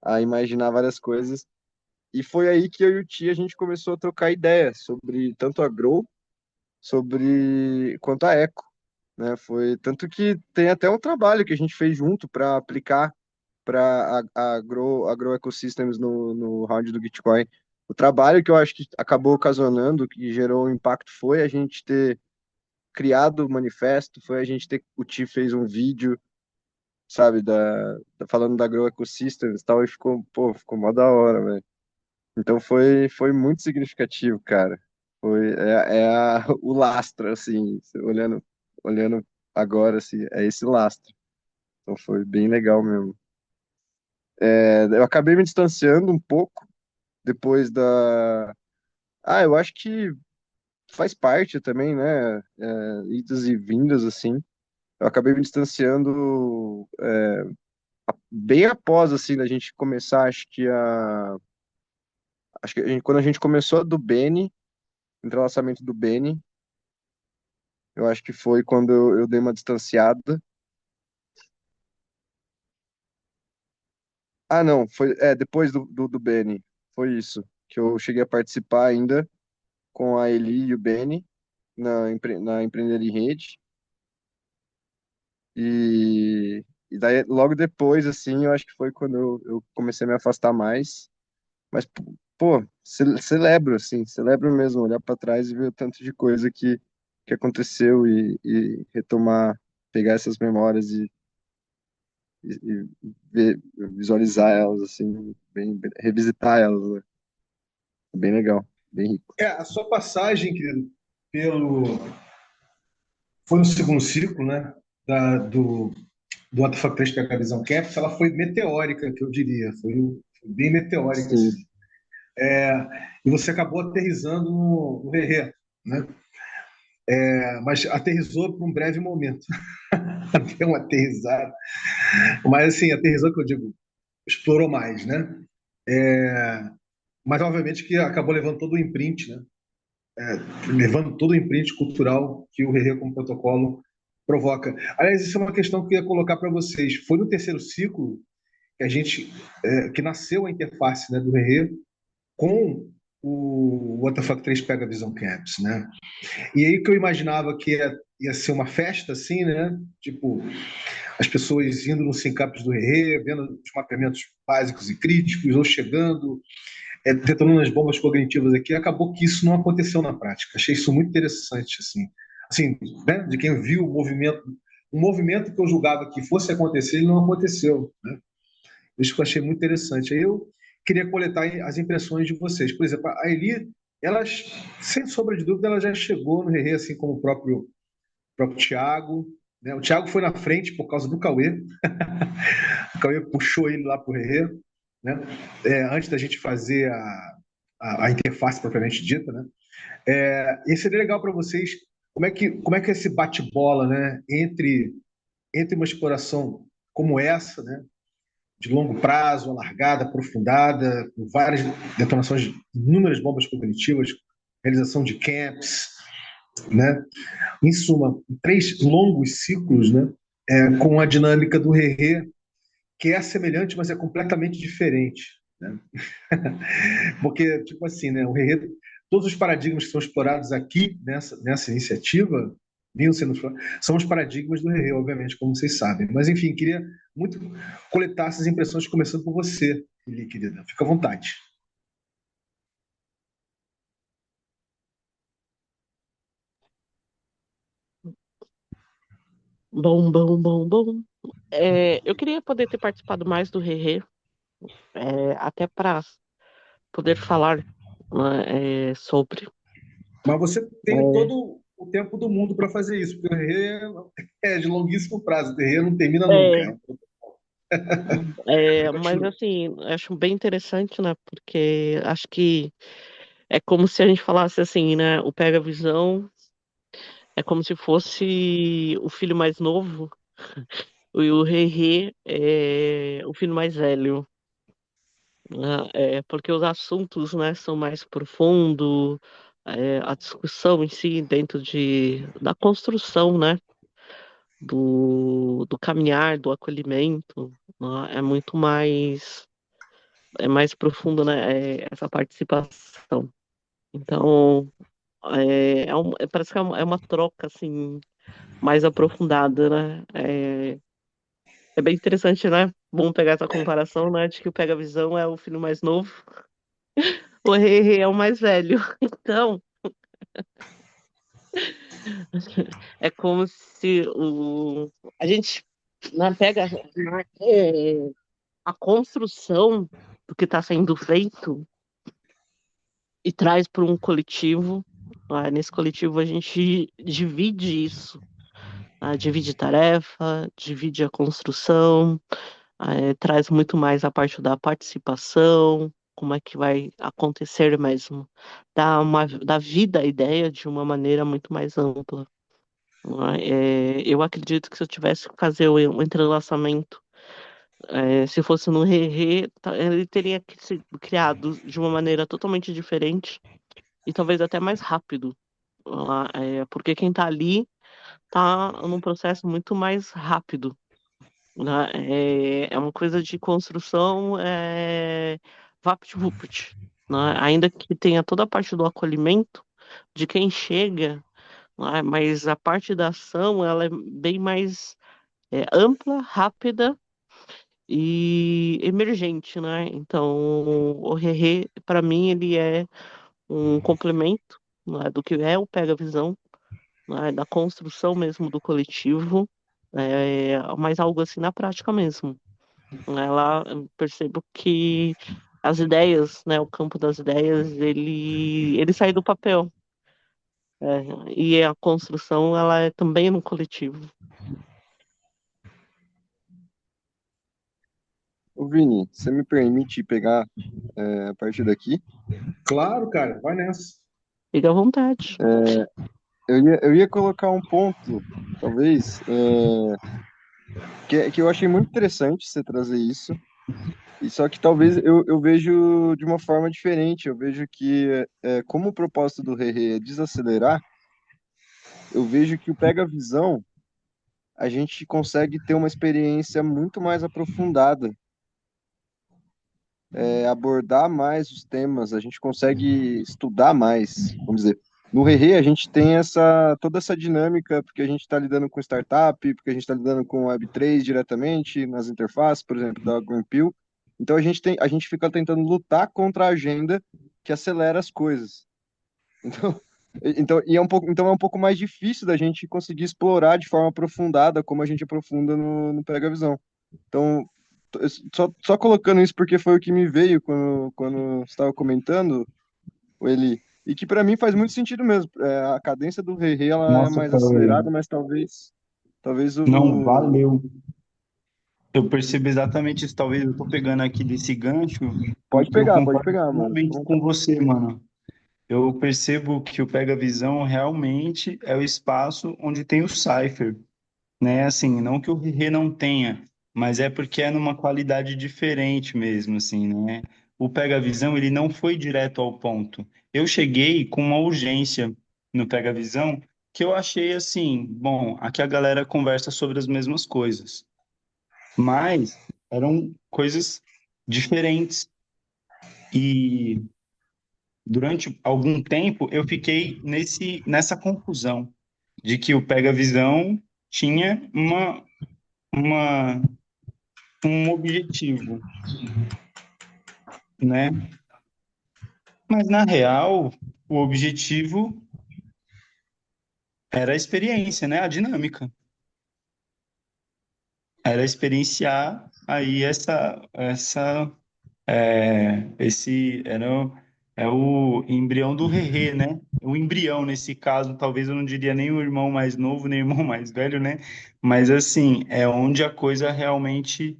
Speaker 4: a imaginar várias coisas. E foi aí que eu e o Ti a gente começou a trocar ideias sobre tanto a Grow, quanto a Eco, né? Foi tanto que tem até um trabalho que a gente fez junto para aplicar para a Grow Ecosystems no round do Gitcoin. O trabalho que eu acho que acabou ocasionando, que gerou um impacto, foi a gente ter criado o manifesto, foi a gente ter, o Ti fez um vídeo, sabe, falando da Grow Ecosystems e tal, e ficou mó da hora, velho. Então foi muito significativo, cara. O lastro, assim, olhando agora, assim, é esse lastro. Então foi bem legal mesmo. Eu acabei me distanciando um pouco depois da. Eu acho que faz parte também, né? Idas e vindas, assim. Eu acabei me distanciando bem após, assim, da gente começar, acho que quando a gente começou a do Beni, entrelaçamento do Beni, eu acho que foi quando eu dei uma distanciada. Ah, não, depois do Beni, foi isso, que eu cheguei a participar ainda com a Eli e o Beni na Empreender em Rede, e daí logo depois, assim, eu acho que foi quando eu comecei a me afastar mais, mas, pô, celebro, assim, celebro mesmo, olhar para trás e ver o tanto de coisa que aconteceu e retomar, pegar essas memórias visualizar elas, assim, revisitar elas, né? Bem legal, bem rico.
Speaker 1: A sua passagem, querido, pelo foi no segundo ciclo, né? Do Alpha 3 PH Visão Campus, ela foi meteórica, que eu diria. Foi bem meteórica, assim.
Speaker 4: Sim,
Speaker 1: E você acabou aterrissando no Rerê. né? Mas aterrissou por um breve momento. Deu uma aterrissada. Mas, assim, aterrissou que eu digo, explorou mais, né? É, mas, obviamente, que acabou levando todo o imprint, né? Levando todo o imprint cultural que o Rerê como protocolo provoca. Aliás, isso é uma questão que eu ia colocar para vocês. Foi no terceiro ciclo que a gente, que nasceu a interface, né, do Rerê com o WTF 3 Pega Visão Camps, né? E aí que eu imaginava que ia ser uma festa, assim, né? Tipo, as pessoas indo nos syncaps do Rerê, vendo os mapeamentos básicos e críticos, ou chegando, detonando as bombas cognitivas aqui. Acabou que isso não aconteceu na prática. Achei isso muito interessante, assim, né? De quem viu o movimento que eu julgava que fosse acontecer, ele não aconteceu, né? Isso que eu achei muito interessante. Aí eu queria coletar as impressões de vocês. Por exemplo, a Eli, ela, sem sombra de dúvida, ela já chegou no Rerê, assim como o próprio Thiago, né? O Thiago foi na frente por causa do Cauê. O Cauê puxou ele lá para o Rerê, né? Antes da gente fazer a interface propriamente dita, né? E seria legal para vocês como é que é esse bate-bola, né? Entre uma exploração como essa, né? De longo prazo, alargada, aprofundada, com várias detonações de inúmeras bombas cognitivas, realização de camps, né? Em suma, 3 longos ciclos, né? Com a dinâmica do Rerê, que é semelhante, mas é completamente diferente, né? Porque, tipo assim, né? O Rerê, todos os paradigmas que são explorados aqui nessa iniciativa vinham sendo são os paradigmas do Rerê, obviamente, como vocês sabem. Mas, enfim, queria muito coletar essas impressões, começando por você, Lili, querida. Fica à vontade.
Speaker 2: Bom, bom, bom, bom. Eu queria poder ter participado mais do Rerê, até para poder falar, né, sobre.
Speaker 1: Mas você tem
Speaker 2: É,
Speaker 1: todo o tempo do mundo para fazer isso, porque o Rerê é de longuíssimo prazo, o Rerê não termina nunca.
Speaker 2: é, mas
Speaker 1: Continua.
Speaker 2: assim, acho bem interessante, né? Porque acho que é como se a gente falasse assim, né? O Pega Visão é como se fosse o filho mais novo e o Rei é o filho mais velho, né? Porque os assuntos, né, são mais profundos, a discussão em si dentro da construção, né, do caminhar, do acolhimento, né, é mais profundo, né, essa participação. Então, parece que é uma troca, assim, mais aprofundada, né? É bem interessante, né? Bom pegar essa comparação, né? De que o Pega Visão é o filho mais novo, o Rei é o mais velho. Então, é como se a gente, né, pega, né, a construção do que está sendo feito e traz para um coletivo. Nesse coletivo a gente divide isso, divide tarefa, divide a construção, traz muito mais a parte da participação, como é que vai acontecer mesmo, dá vida à ideia de uma maneira muito mais ampla. Eu acredito que se eu tivesse que fazer o entrelaçamento, se fosse no Rerê, ele teria que ser criado de uma maneira totalmente diferente e talvez até mais rápido, porque quem está ali está num processo muito mais rápido, né? É uma coisa de construção, vapt-vupt, né? Ainda que tenha toda a parte do acolhimento de quem chega, né? Mas a parte da ação ela é bem mais ampla, rápida e emergente, né? Então, o Rerê, para mim, ele é um complemento, né, do que é o Pega Visão, né, da construção mesmo do coletivo, mas algo assim na prática mesmo. Lá eu percebo que as ideias, né, o campo das ideias, ele sai do papel. E a construção, ela é também no coletivo.
Speaker 4: Ô, Vini, você me permite pegar a partir daqui?
Speaker 1: Claro, cara, vai nessa.
Speaker 2: Fica à vontade.
Speaker 4: Eu ia colocar um ponto, talvez, que eu achei muito interessante você trazer isso, e só que talvez eu vejo de uma forma diferente. Eu vejo que, como o propósito do Rei é desacelerar, eu vejo que o Pega Visão, a gente consegue ter uma experiência muito mais aprofundada, abordar mais os temas, a gente consegue estudar mais, vamos dizer. No Rei a gente tem toda essa dinâmica, porque a gente está lidando com startup, porque a gente está lidando com Web3 diretamente, nas interfaces, por exemplo, da Greenpill. Então a gente fica tentando lutar contra a agenda que acelera as coisas. Então, então é um pouco mais difícil da gente conseguir explorar de forma aprofundada, como a gente aprofunda no Pega Visão. Então, só colocando isso porque foi o que me veio quando você estava comentando, ele, e que para mim faz muito sentido mesmo. A cadência do Rei Rei, ela é
Speaker 3: Nossa,
Speaker 4: mais
Speaker 3: Cauê.
Speaker 4: acelerada, mas talvez
Speaker 3: Não, valeu. Eu percebo exatamente isso. Talvez eu tô pegando aqui desse gancho, porque eu
Speaker 4: pode
Speaker 3: concordo
Speaker 4: pegar, mano. Fica à
Speaker 3: plenamente com
Speaker 4: vontade.
Speaker 3: você, mano. Eu percebo que o Pega Visão realmente é o espaço onde tem o Cypher, né? Assim, não que o Rê não tenha, mas é porque é numa qualidade diferente mesmo, assim, né? O Pega Visão, ele não foi direto ao ponto. Eu cheguei com uma urgência no Pega Visão que eu achei assim, bom, aqui a galera conversa sobre as mesmas coisas, mas eram coisas diferentes. E durante algum tempo eu fiquei nessa confusão de que o Pega Visão tinha uma, um objetivo, né? Mas na real, o objetivo era a experiência, né? A dinâmica. Era experienciar aí esse é o embrião do Rerê, né? O embrião, nesse caso, talvez eu não diria nem o irmão mais novo, nem o irmão mais velho, né? Mas assim, é onde a coisa realmente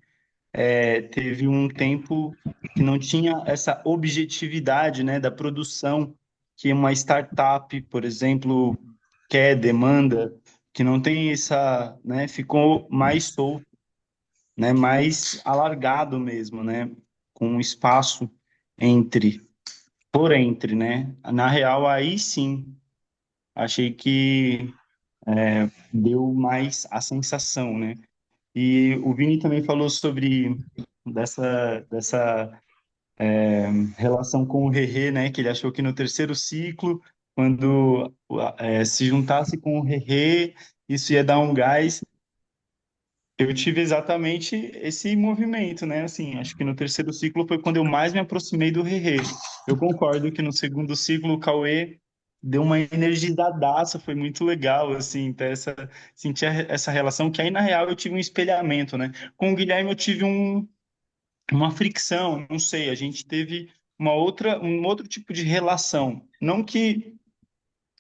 Speaker 3: teve um tempo que não tinha essa objetividade, né, da produção que uma startup, por exemplo, quer, demanda, que não tem essa, né, ficou mais solto, né, mais alargado mesmo, né, com um espaço entre, por entre, né? Na real, aí sim, achei que deu mais a sensação, né? E o Vini também falou sobre dessa relação com o Rerê, né? Que ele achou que no terceiro ciclo, quando se juntasse com o Rerê, isso ia dar um gás. Eu tive exatamente esse movimento, né? Assim, acho que no terceiro ciclo foi quando eu mais me aproximei do Rerê. Eu concordo que no segundo ciclo o Cauê deu uma energizadaça, foi muito legal, assim, ter sentir essa relação, que aí na real eu tive um espelhamento, né? Com o Guilherme eu tive uma fricção, não sei, a gente teve um outro tipo de relação. Não que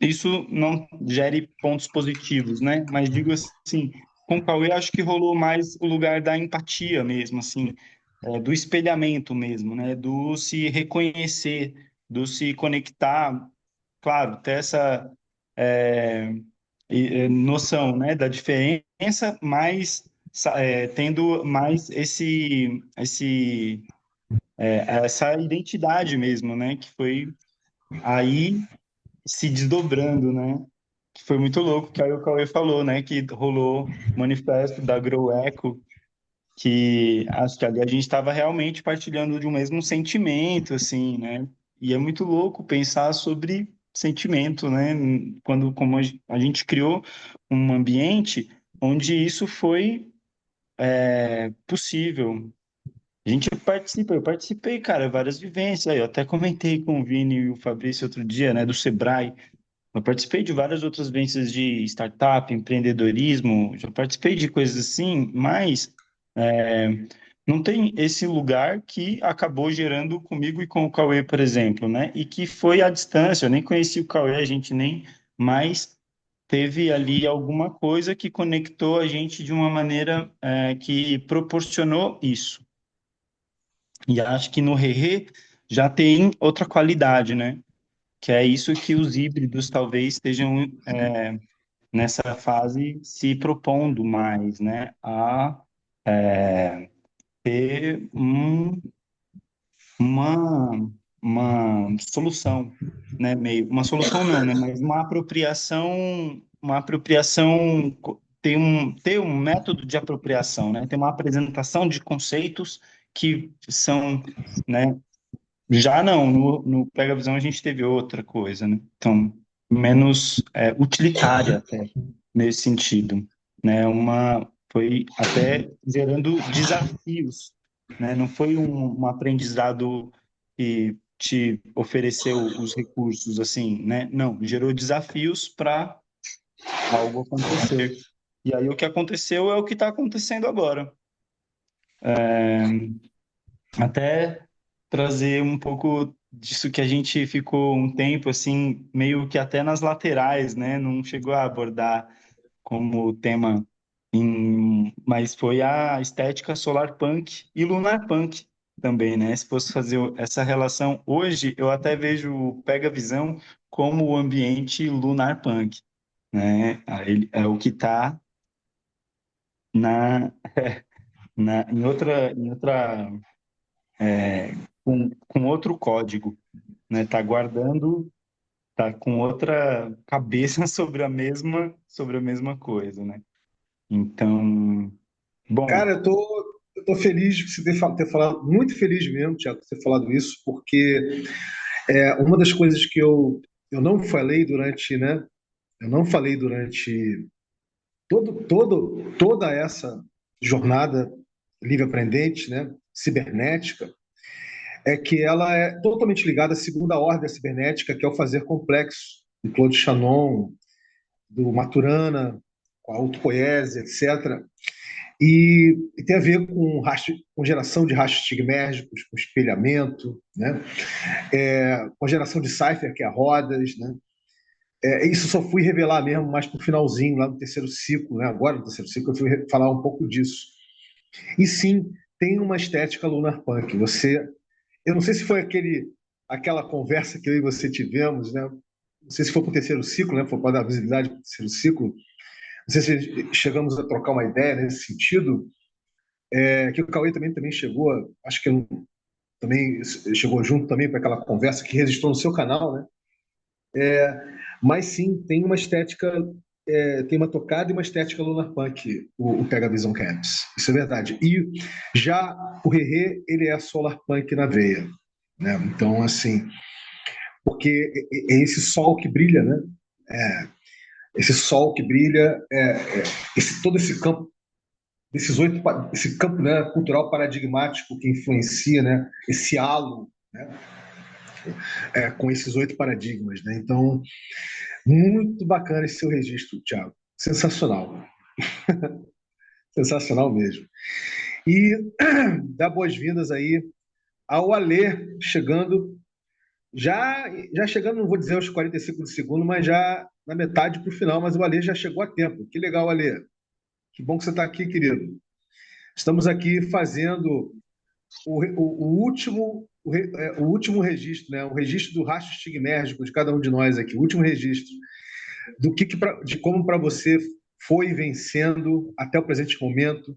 Speaker 3: isso não gere pontos positivos, né? Mas digo assim, com o Cauê acho que rolou mais o lugar da empatia mesmo, assim, do espelhamento mesmo, né? Do se reconhecer, do se conectar, claro, ter essa é, noção, né, da diferença, mas tendo mais essa identidade mesmo, né? Que foi aí se desdobrando, né? Que foi muito louco, que aí o Cauê falou, né? Que rolou o manifesto da Grow Echo, que acho que ali a gente estava realmente partilhando de um mesmo sentimento, assim, né? E é muito louco pensar sobre sentimento, né? Quando como a gente criou um ambiente onde isso foi possível. A gente participa, eu participei, cara, várias vivências. Aí, eu até comentei com o Vini e o Fabrício outro dia, né, do Sebrae. Eu participei de várias outras vivências de startup, empreendedorismo, já participei de coisas assim, mas é, não tem esse lugar que acabou gerando comigo e com o Cauê, por exemplo, né? E que foi à distância, eu nem conheci o Cauê, a gente nem mais teve ali alguma coisa que conectou a gente de uma maneira que proporcionou isso. E acho que no Rerê já tem outra qualidade, né? que é isso que os híbridos talvez estejam nessa fase se propondo mais, né, a ter uma, uma solução, né, meio, uma solução não, né, mas uma apropriação, ter um método de apropriação, né, ter uma apresentação de conceitos que são, né, já não, no Pega Visão a gente teve outra coisa, né, então, menos utilitária até, nesse sentido, né, foi até gerando desafios, né? Não foi um aprendizado que te ofereceu os recursos assim, né? Não, gerou desafios para algo acontecer. E aí o que aconteceu é o que está acontecendo agora. Até trazer um pouco disso que a gente ficou um tempo assim, meio que até nas laterais, né? Não chegou a abordar como tema, mas foi a estética solar punk e lunar punk também, né? Se fosse fazer essa relação hoje, eu até vejo o Pega Visão como o ambiente lunar punk, né? Aí é o que está na, em outra com outro código, né? Tá guardando, tá com outra cabeça sobre a mesma coisa, né? Então, bom,
Speaker 1: Cara, eu tô feliz de você ter falado, muito feliz mesmo, Tiago, de ter falado isso, porque uma das coisas que eu não falei durante, né? Eu não falei durante toda essa jornada livre-aprendente, né? Cibernética, é que ela é totalmente ligada à segunda ordem da cibernética, que é o fazer complexo, do Claude Shannon, do Maturana, com a autopoiesia, etc. E tem a ver com geração de rastros estigmérgicos, com espelhamento, né? Com geração de cipher, que é rodas. Né? Isso só fui revelar mesmo mais para o finalzinho, lá no terceiro ciclo. Né? Agora, no terceiro ciclo, eu fui falar um pouco disso. E sim, tem uma estética lunar punk. Eu não sei se foi aquela conversa que eu e você tivemos, né? Não sei se foi para o terceiro ciclo, né? Foi para dar visibilidade para o terceiro ciclo. Não sei se chegamos a trocar uma ideia nesse sentido. Que o Cauê também chegou, acho que também chegou junto também para aquela conversa que registrou no seu canal, né? Mas sim, tem uma estética, tem uma tocada e uma estética lunar punk, o Pega Vision Caps. Isso é verdade. E já o Rerê, ele é solar punk na veia, né? Então, assim, porque é esse sol que brilha, né? Esse sol que brilha, todo esse campo, esse campo, né, cultural paradigmático que influencia, né, esse halo, né, com esses 8 paradigmas, né? Então, muito bacana esse seu registro, Thiago. Sensacional. Sensacional mesmo. E dá boas-vindas aí ao Alê, chegando, já chegando, não vou dizer aos 45 de segundo, mas já na metade para o final, mas o Alê já chegou a tempo. Que legal, Alê. Que bom que você está aqui, querido. Estamos aqui fazendo o último registro, né? O registro do rastro estigmérgico de cada um de nós aqui, o último registro de como para você foi vencendo até o presente momento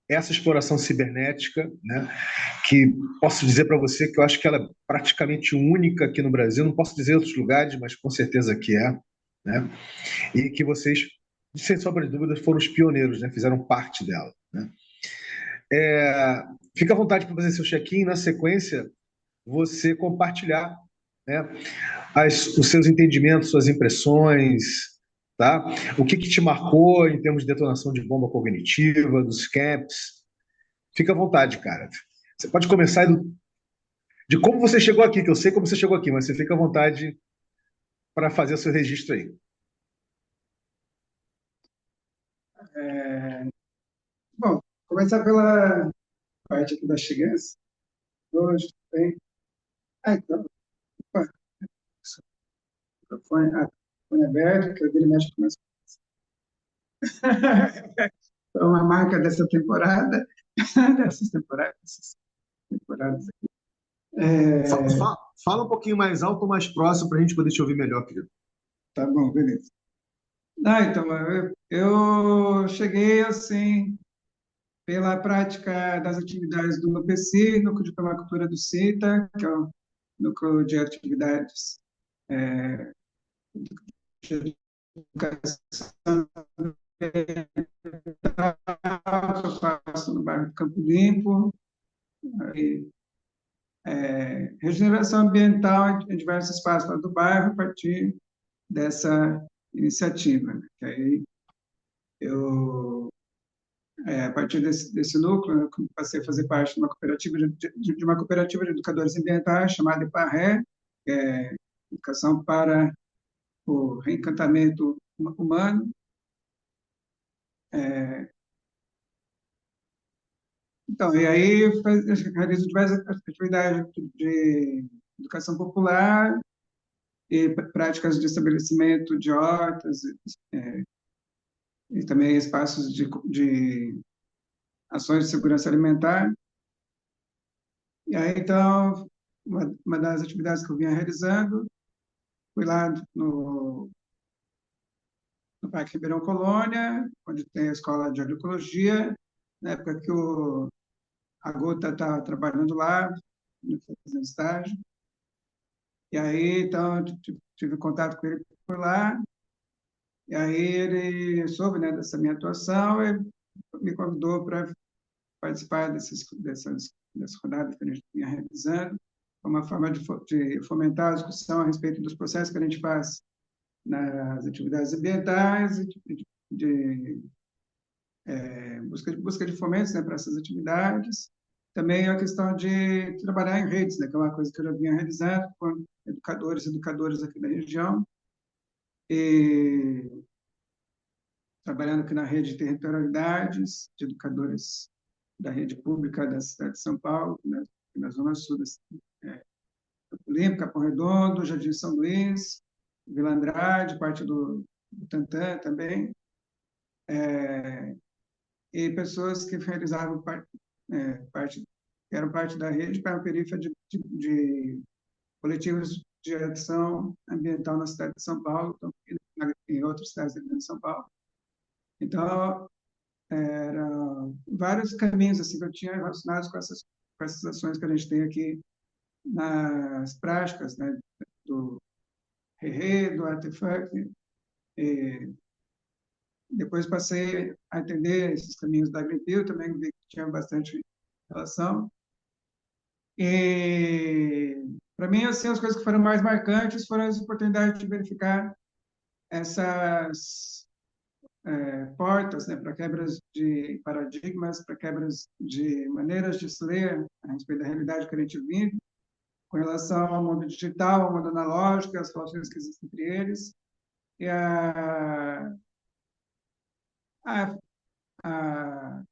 Speaker 1: essa exploração cibernética, né? Que posso dizer para você que eu acho que ela é praticamente única aqui no Brasil, não posso dizer em outros lugares, mas com certeza que é, né? E que vocês, sem sombra de dúvidas, foram os pioneiros, né? Fizeram parte dela, né? Fica à vontade para fazer seu check-in, na sequência, você compartilhar, né, os seus entendimentos, suas impressões, tá? O que te marcou em termos de detonação de bomba cognitiva, dos camps. Fica à vontade, cara. Você pode começar de como você chegou aqui, que eu sei como você chegou aqui, mas você fica à vontade para fazer o seu registro aí.
Speaker 5: Bom, começar pela parte aqui da Chigança. Hoje, bem. Então, opa, microfone aberto, que ele mexe com as Então, a marca dessa temporada, dessas temporadas aqui.
Speaker 1: Fala um pouquinho mais alto ou mais próximo para a gente poder te ouvir melhor, querido.
Speaker 5: Tá bom, beleza. Então, eu cheguei assim pela prática das atividades do NUPECI, Núcleo de Permacultura do CITA, que é o Núcleo de Atividades de Educação que eu faço no bairro do Campo Limpo, e, regeneração ambiental em diversos espaços lá do bairro, a partir dessa iniciativa, né? Que aí eu, a partir desse núcleo, eu passei a fazer parte de uma cooperativa de uma cooperativa de educadores ambientais chamada EPARRE, que é Educação para o Reencantamento Humano. Então, e aí eu realizo diversas atividades de educação popular e práticas de estabelecimento de hortas, e também espaços de ações de segurança alimentar. E aí, então, uma das atividades que eu vinha realizando, fui lá no Parque Ribeirão Colônia, onde tem a escola de agroecologia, na época que a Gota estava trabalhando lá, fazendo estágio. E aí, então, eu tive contato com ele por lá, e aí ele soube, né, dessa minha atuação e me convidou para participar dessas rodadas que a gente vinha realizando, como uma forma de fomentar a discussão a respeito dos processos que a gente faz nas atividades ambientais e de busca de fomentos, né, para essas atividades. Também a questão de trabalhar em redes, né, que é uma coisa que eu já vinha realizando com educadores e educadoras aqui da região, e trabalhando aqui na rede de territorialidades de educadores da rede pública da cidade de São Paulo, né, na zona sul da Campo Limpo, Capão Redondo, Jardim São Luís, Vila Andrade, parte do Tantã também, e pessoas que realizavam que eram parte da rede para a periferia de coletivos de ação ambiental na cidade de São Paulo, então, em outras cidades de São Paulo. Então, eram vários caminhos assim, que eu tinha relacionados com essas ações que a gente tem aqui nas práticas, né, do Rerê, do Artefact, e depois passei a entender esses caminhos da Greenpeace, também vi que tinha bastante relação. E, para mim, assim, as coisas que foram mais marcantes foram as oportunidades de verificar essas portas, né, para quebras de paradigmas, para quebras de maneiras de se ler a respeito da realidade que a gente vive, com relação ao mundo digital, ao mundo analógico, as relações que existem entre eles, e a, a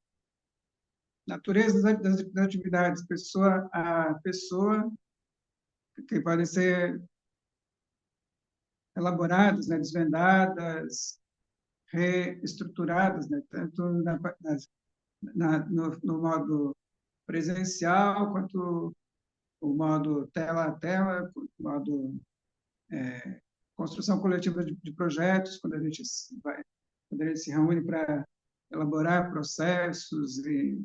Speaker 5: natureza das atividades, pessoa a pessoa, que podem ser elaboradas, né, desvendadas, reestruturadas, né, tanto no modo presencial, quanto o modo tela a tela, o modo construção coletiva de projetos, quando a gente se reúne para elaborar processos e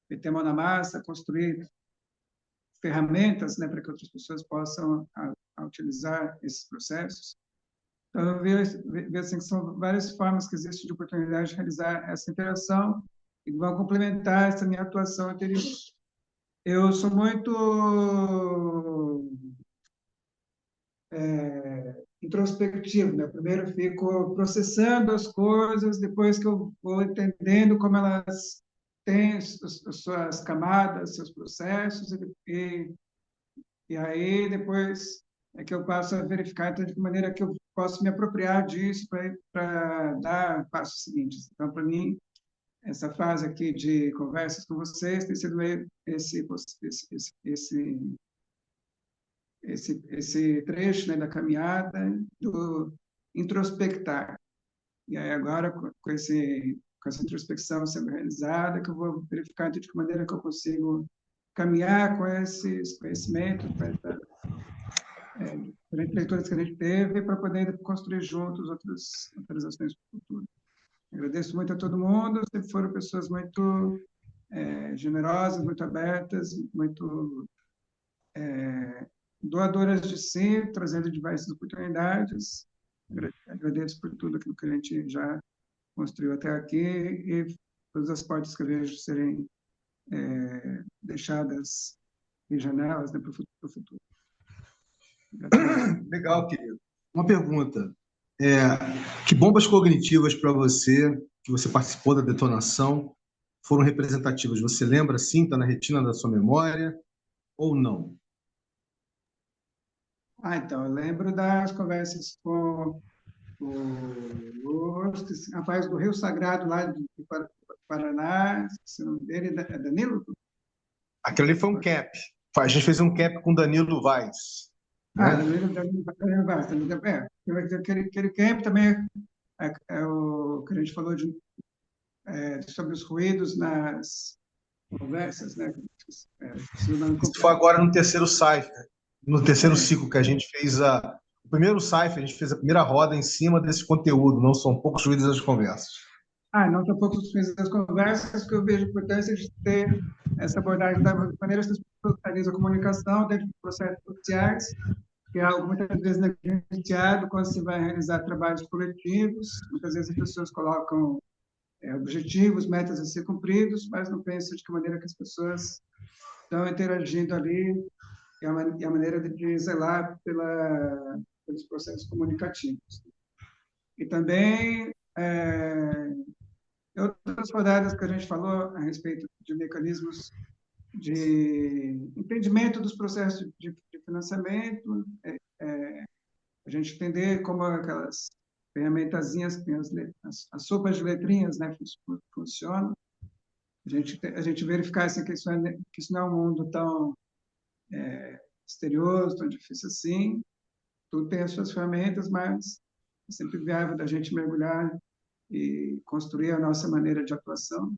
Speaker 5: meter a mão na massa, construir ferramentas, né, para que outras pessoas possam utilizar esses processos. Então, eu vejo assim, que são várias formas que existem de oportunidade de realizar essa interação e que vão complementar essa minha atuação anterior. Eu sou muito introspectivo, né? Primeiro fico processando as coisas, depois que eu vou entendendo como elas têm as suas camadas, seus processos, e aí depois é que eu passo a verificar então, de que maneira que eu posso me apropriar disso para dar passos seguintes. Então, para mim, essa fase aqui de conversas com vocês tem sido esse trecho, né, da caminhada do introspectar. E aí agora, com essa introspecção sendo realizada, que eu vou verificar de que maneira que eu consigo caminhar com esses conhecimentos para diferentes leituras que a gente teve para poder construir juntos outras ações para o futuro. Agradeço muito a todo mundo, sempre foram pessoas muito generosas, muito abertas, muito doadoras de si, trazendo diversas oportunidades. Agradeço por tudo aquilo que a gente já construiu até aqui e todas as portas que eu vejo serem deixadas em janelas, né, para o futuro.
Speaker 1: Legal, querido. Uma pergunta. Que bombas cognitivas para você, que você participou da detonação, foram representativas? Você lembra, sim, está na retina da sua memória ou não?
Speaker 5: Então, eu lembro das conversas com o rapaz do Rio Sagrado, lá de Paraná, se o nome dele é Danilo?
Speaker 1: Aquilo ali foi um camp. A gente fez um camp com Danilo Vaz.
Speaker 5: Danilo Vaz. Aquele camp também é o que a gente falou sobre os ruídos nas conversas, né?
Speaker 1: Isso foi agora no terceiro Cypher, no terceiro ciclo que a gente fez o primeiro Cypher, a gente fez a primeira roda em cima desse conteúdo, não são poucos ruídos as conversas.
Speaker 5: Não são poucos ruídos as conversas, que eu vejo a importância de ter essa abordagem da maneira que as pessoas realizam a comunicação dentro de processos sociais, que é algo muitas vezes negligenciado quando se vai realizar trabalhos coletivos. Muitas vezes as pessoas colocam objetivos, metas a ser cumpridos, mas não pensam de que maneira que as pessoas estão interagindo ali e a maneira de zelar pelos processos comunicativos. E também outras rodadas que a gente falou a respeito de mecanismos de entendimento dos processos de financiamento, a gente entender como aquelas ferramentazinhas, as sopas de letrinhas, né, funcionam. A gente verificar assim, que isso não é um mundo tão misterioso, tão difícil assim. Tudo tem as suas ferramentas, mas é sempre viável da gente mergulhar e construir a nossa maneira de atuação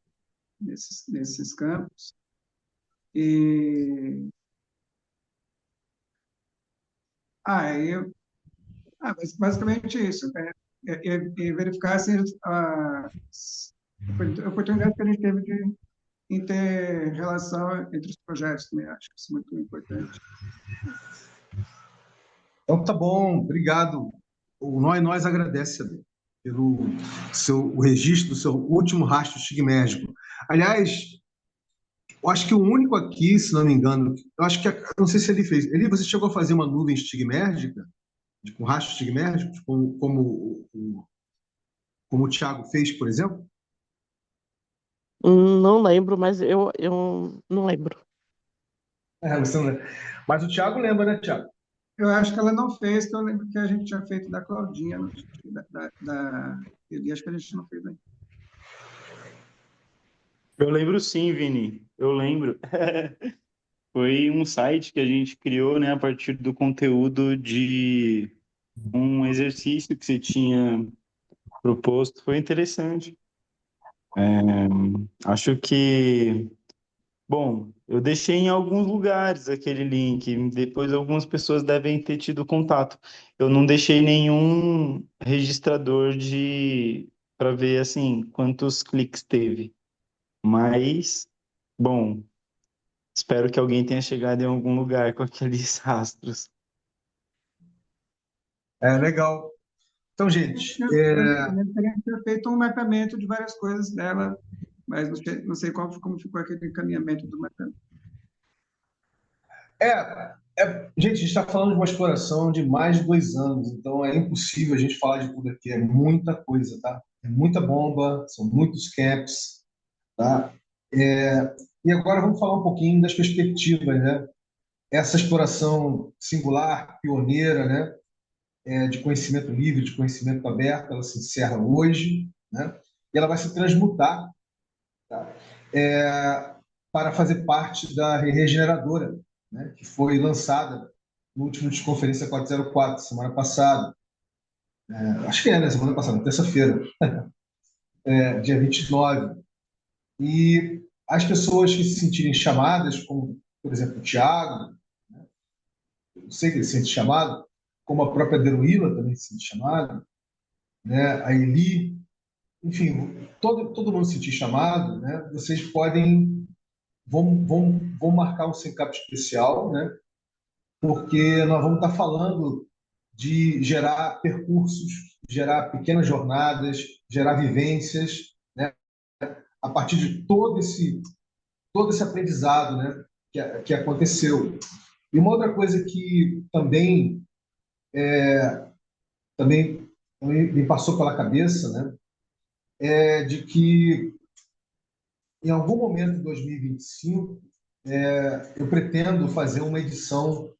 Speaker 5: nesses campos. E basicamente isso, e verificar assim, as oportunidades que a gente teve de inter-relação entre os projetos também, acho que isso é muito importante.
Speaker 1: Então, tá bom, obrigado. Nós agradece pelo o registro do seu último rastro estigmérgico. Aliás, eu acho que o único aqui, se não me engano, eu acho que, não sei se ele fez. Você chegou a fazer uma nuvem estigmérgica, com rastros estigmérgicos, como o Thiago fez, por exemplo?
Speaker 2: Não lembro, mas eu não lembro.
Speaker 1: Você não lembra. Mas o Thiago lembra, né, Thiago?
Speaker 5: Eu acho que ela não fez, que eu lembro que a gente tinha feito da Claudinha, e acho que a gente não fez ainda.
Speaker 3: Eu lembro sim, Vini. Eu lembro. Foi um site que a gente criou, né, a partir do conteúdo de um exercício que você tinha proposto. Foi interessante. Acho que, bom, eu deixei em alguns lugares aquele link. Depois algumas pessoas devem ter tido contato. Eu não deixei nenhum registrador para ver assim quantos cliques teve. Mas, bom, espero que alguém tenha chegado em algum lugar com aqueles rastros.
Speaker 1: Legal. Então, gente,
Speaker 5: Eu teria feito um mapeamento de várias coisas dela, mas não sei como ficou aquele encaminhamento do mapeamento.
Speaker 1: Gente, a gente está falando de uma exploração de mais de 2 anos, então é impossível a gente falar de tudo aqui. É muita coisa, tá? É muita bomba, são muitos camps, tá? E agora vamos falar um pouquinho das perspectivas, né? Essa exploração singular, pioneira, né? De conhecimento livre, de conhecimento aberto, ela se encerra hoje, né? E ela vai se transmutar, tá? Para fazer parte da regeneradora, né? Que foi lançada no último Desconferência 404, semana passada. Acho que né? Semana passada, terça-feira, dia 29. E as pessoas que se sentirem chamadas, como, por exemplo, o Thiago, eu sei que ele se sente chamado, como a própria Deruíla também se sente chamada, né? A Eli, enfim, todo mundo se sentir chamado, né? Vocês podem, vão marcar um SECAP especial, né? Porque nós vamos estar falando de gerar percursos, gerar pequenas jornadas, gerar vivências, né? A partir de todo esse aprendizado, né? Que aconteceu. E uma outra coisa que também me passou pela cabeça, né? É de que em algum momento de 2025 eu pretendo fazer uma edição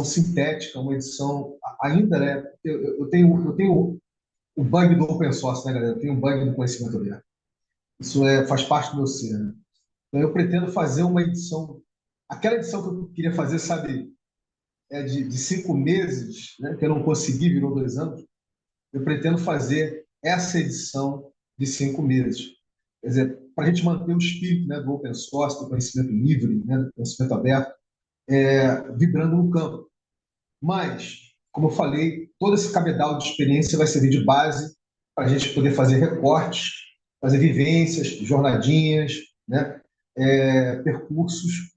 Speaker 1: sintética, uma edição ainda, né? Eu tenho o bug do open source, né, galera? Eu tenho um bug do conhecimento aberto. Isso faz parte do meu ser, né? Então eu pretendo fazer uma edição, aquela edição que eu queria fazer, sabe, de 5 meses, né? Que eu não consegui, virou 2 anos. Eu pretendo fazer essa edição de 5 meses. Quer dizer, para a gente manter o espírito, né, do open source, do conhecimento livre, né, do conhecimento aberto, vibrando no campo. Mas, como eu falei, todo esse cabedal de experiência vai servir de base para a gente poder fazer recortes, fazer vivências, jornadinhas, né, percursos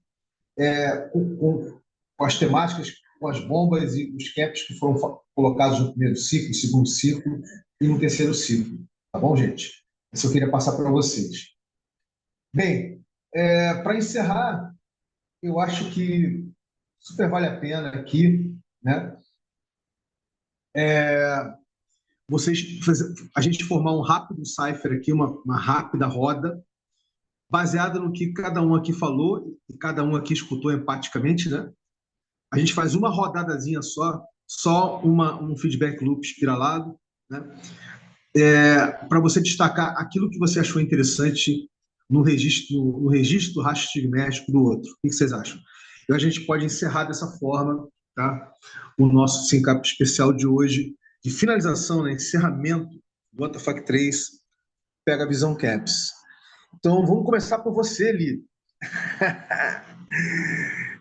Speaker 1: com as temáticas, com as bombas e os camps que foram colocados no primeiro ciclo, no segundo ciclo e no terceiro ciclo. Tá bom, gente? Isso eu queria passar para vocês. Bem, para encerrar, eu acho que super vale a pena aqui, né? A gente formar um rápido cipher aqui, uma rápida roda, baseada no que cada um aqui falou e cada um aqui escutou empaticamente, né? A gente faz uma rodadazinha só um feedback loop espiralado, né? Para você destacar aquilo que você achou interessante no registro do rastro estigmático do outro. O que vocês acham? Então, a gente pode encerrar dessa forma, tá? O nosso SYNCAP especial de hoje, de finalização, né? Encerramento do WTF 3, Pega a Visão Caps. Então, vamos começar por você, Eli.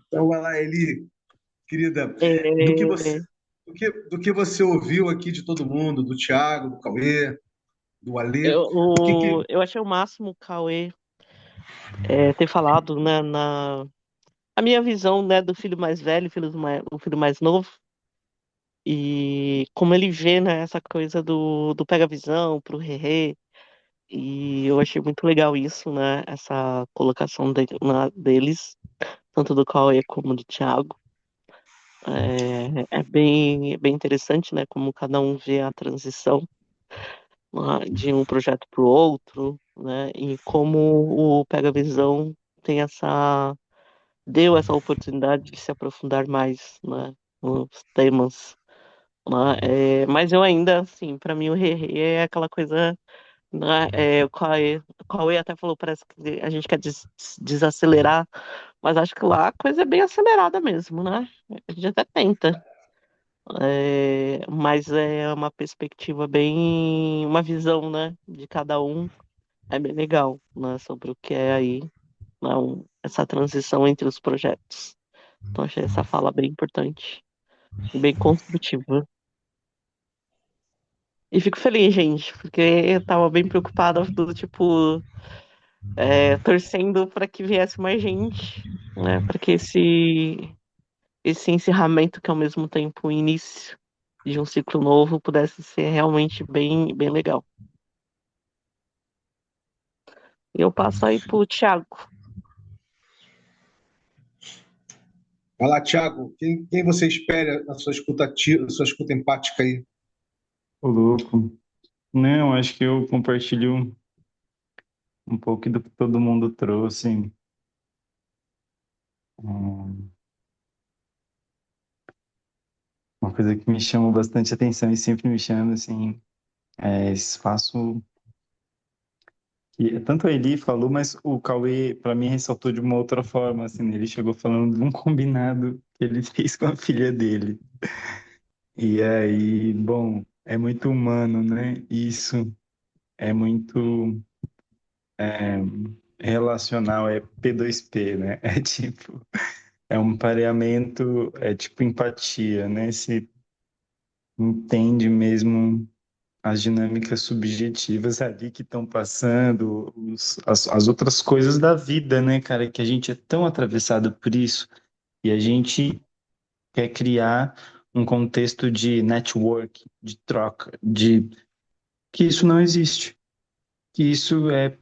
Speaker 1: Então, vai lá, Eli, querida, do que você,
Speaker 2: É,
Speaker 1: do que você ouviu aqui de todo mundo, do Thiago, do Cauê, do Alê,
Speaker 2: eu achei o máximo o Cauê ter falado, né, a minha visão, né, do filho mais velho, o filho mais novo, e como ele vê, né, essa coisa do pega-visão pro Rerê, e eu achei muito legal isso, né, essa colocação deles, tanto do Cauê como do Thiago. É bem interessante, né, como cada um vê a transição, né, de um projeto para o outro, né, e como o Pega Visão tem deu essa oportunidade de se aprofundar mais, né, nos temas, né, mas eu ainda, assim, para mim o Rerê é aquela coisa, né, o Cauê até falou, parece que a gente quer desacelerar, mas acho que lá a coisa é bem acelerada mesmo, né, a gente até tenta. Mas é uma perspectiva bem, uma visão, né, de cada um, é bem legal, né, sobre o que é aí, né, essa transição entre os projetos. Então achei essa fala bem importante e bem construtiva. E fico feliz, gente, porque eu tava bem preocupada do tipo, torcendo para que viesse mais gente, né, para que esse encerramento, que é ao mesmo tempo o início de um ciclo novo, pudesse ser realmente bem legal. E eu passo aí pro Thiago.
Speaker 1: vai lá, Thiago, quem você espera na sua escuta ativa, sua escuta empática aí?
Speaker 3: Ô, louco. Não, acho que eu compartilho um pouco do que todo mundo trouxe. Hum, Uma coisa que me chama bastante atenção e sempre me chama, assim, é esse espaço que tanto a Eli falou, mas o Cauê, para mim, ressaltou de uma outra forma, assim, né? Ele chegou falando de um combinado que ele fez com a filha dele. E aí, bom, é muito humano, né? Isso é muito relacional, é P2P, né? É tipo. É um pareamento, é tipo empatia, né? Se entende mesmo as dinâmicas subjetivas ali que estão passando, as outras coisas da vida, né, cara? Que a gente é tão atravessado por isso e a gente quer criar um contexto de network, de troca, de que isso não existe, que isso é,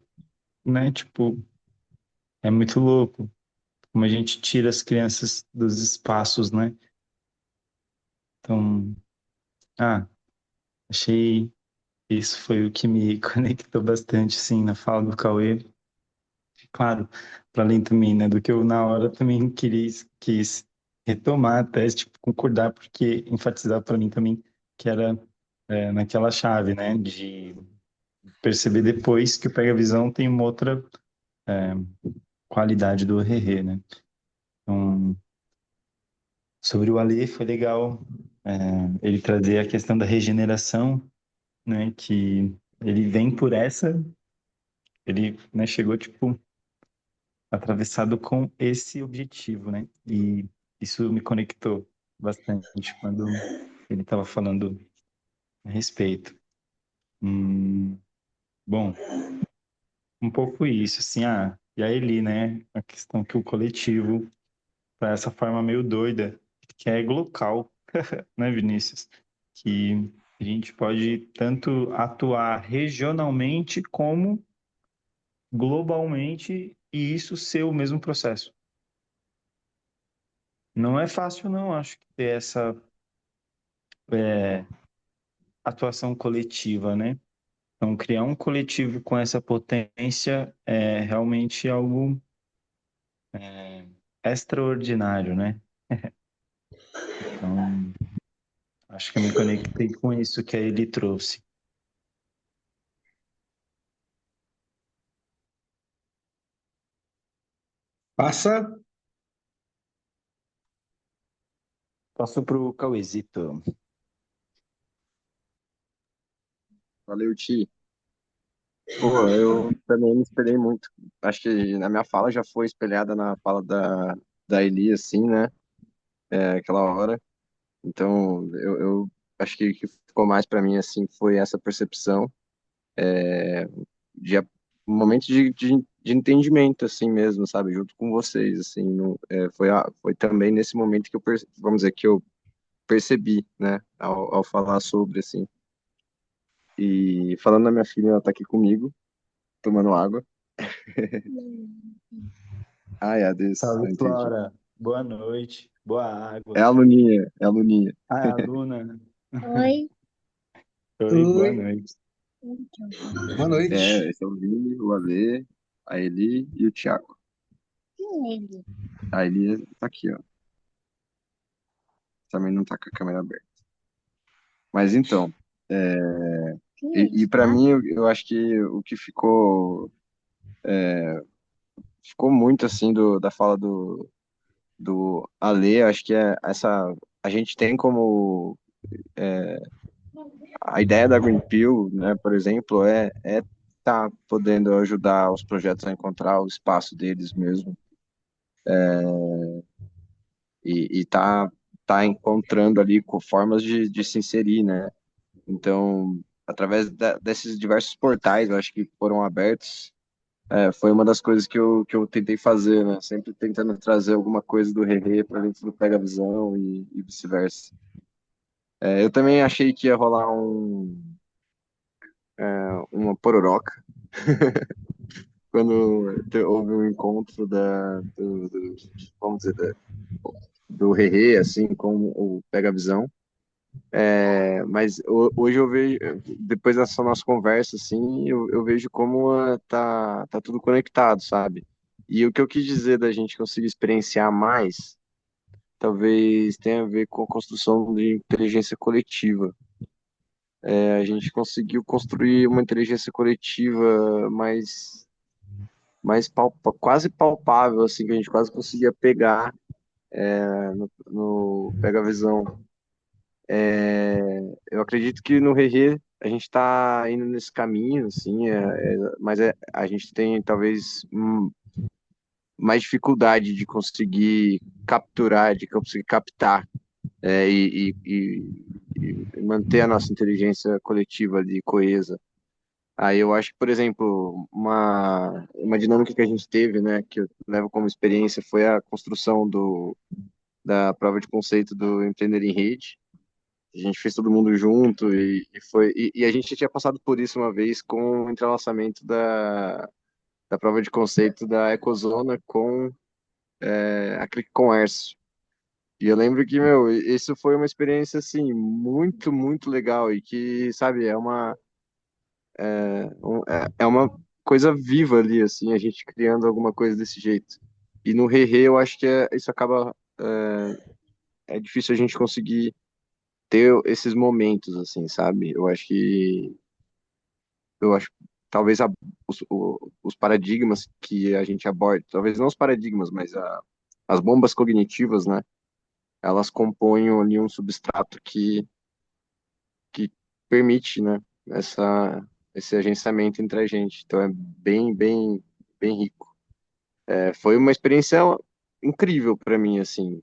Speaker 3: né, tipo, é muito louco, como a gente tira as crianças dos espaços, né? Então, ah, achei isso foi o que me conectou bastante, assim, na fala do Cauê. Claro, para além também, né, do que eu na hora também quis retomar até, tipo, concordar, porque enfatizar para mim também que era naquela chave, né, de perceber depois que o Pega Visão tem uma outra qualidade do Rerê, né. Então, sobre o Alê foi legal ele trazer a questão da regeneração, né, que ele vem por essa, ele, né, chegou, tipo, atravessado com esse objetivo, né? E isso me conectou bastante quando ele estava falando a respeito. Hum, bom, um pouco isso, assim, e a Eli, né? A questão que o coletivo, para essa forma meio doida, que é local, né, Vinícius? Que a gente pode tanto atuar regionalmente como globalmente e isso ser o mesmo processo. Não é fácil, não, acho que ter essa é, atuação coletiva, né? Então, criar um coletivo com essa potência é realmente algo extraordinário, né? Então, acho que eu me conectei com isso que ele trouxe.
Speaker 1: Passa.
Speaker 3: Passo para o Cauezito.
Speaker 4: Valeu, Ti. Pô, eu também me espelhei muito. Acho que na minha fala já foi espelhada na fala da Eli, assim, né? Aquela hora. Então, eu acho que ficou mais para mim, assim, foi essa percepção de um momento de entendimento, assim mesmo, sabe? Junto com vocês, assim. Foi também nesse momento que vamos dizer, que eu percebi, né? Ao falar sobre, assim. E falando da minha filha, ela tá aqui comigo, tomando água. Ai, Ades,
Speaker 3: Salve,
Speaker 4: eu entendi.
Speaker 3: Flora. Boa noite. Boa
Speaker 4: É
Speaker 3: água.
Speaker 4: a Luninha, é a Luninha.
Speaker 3: Ah, é a Luna.
Speaker 6: Oi.
Speaker 3: Oi, boa
Speaker 1: Oi,
Speaker 3: noite.
Speaker 1: boa noite.
Speaker 4: Esse é o Vini, o Ale, a Eli e o Thiago.
Speaker 6: Quem é ele?
Speaker 4: A Eli tá aqui, ó. Também não tá com a câmera aberta. Mas então,
Speaker 6: Quem é
Speaker 4: e
Speaker 6: esse,
Speaker 4: para
Speaker 6: tá?
Speaker 4: mim, eu acho que o que ficou muito assim da fala do Ale, acho que é essa. A gente tem como a ideia da Green Pill, né, por exemplo, é tá podendo ajudar os projetos a encontrar o espaço deles mesmo e tá encontrando ali formas de se inserir, né? Então, através desses diversos portais, eu acho que foram abertos, foi uma das coisas que eu tentei fazer, né? Sempre tentando trazer alguma coisa do Rerê para dentro do Pega Visão e vice-versa. Eu também achei que ia rolar uma pororoca quando houve um encontro vamos dizer, do Rerê, assim, com o Pega Visão. Mas hoje eu vejo, depois dessa nossa conversa, assim, eu vejo como tá tudo conectado, sabe? E o que eu quis dizer da gente conseguir experienciar mais, talvez tenha a ver com a construção de inteligência coletiva. A gente conseguiu construir uma inteligência coletiva quase palpável, assim, que a gente quase conseguia pegar no Pega Visão. Eu acredito que no Rerê a gente está indo nesse caminho, assim, mas a gente tem talvez mais dificuldade de conseguir capturar, de conseguir captar e manter a nossa inteligência coletiva ali coesa. Aí eu acho que, por exemplo, uma dinâmica que a gente teve, né, que eu levo como experiência, foi a construção da prova de conceito do Empreender em Rede. A gente fez todo mundo junto e a gente tinha passado por isso uma vez com o entrelaçamento da prova de conceito da Ecozona com a Click Commerce. E eu lembro que, meu, isso foi uma experiência, assim, muito, muito legal e que, sabe, é uma coisa viva ali, assim, a gente criando alguma coisa desse jeito. E no Rerê eu acho que isso acaba, é difícil a gente conseguir ter esses momentos, assim, sabe? Eu acho talvez os paradigmas que a gente aborda, talvez não os paradigmas, mas as bombas cognitivas, né? Elas compõem ali um substrato que permite, né? Esse agenciamento entre a gente. Então é bem, bem, bem rico. Foi uma experiência incrível para mim, assim,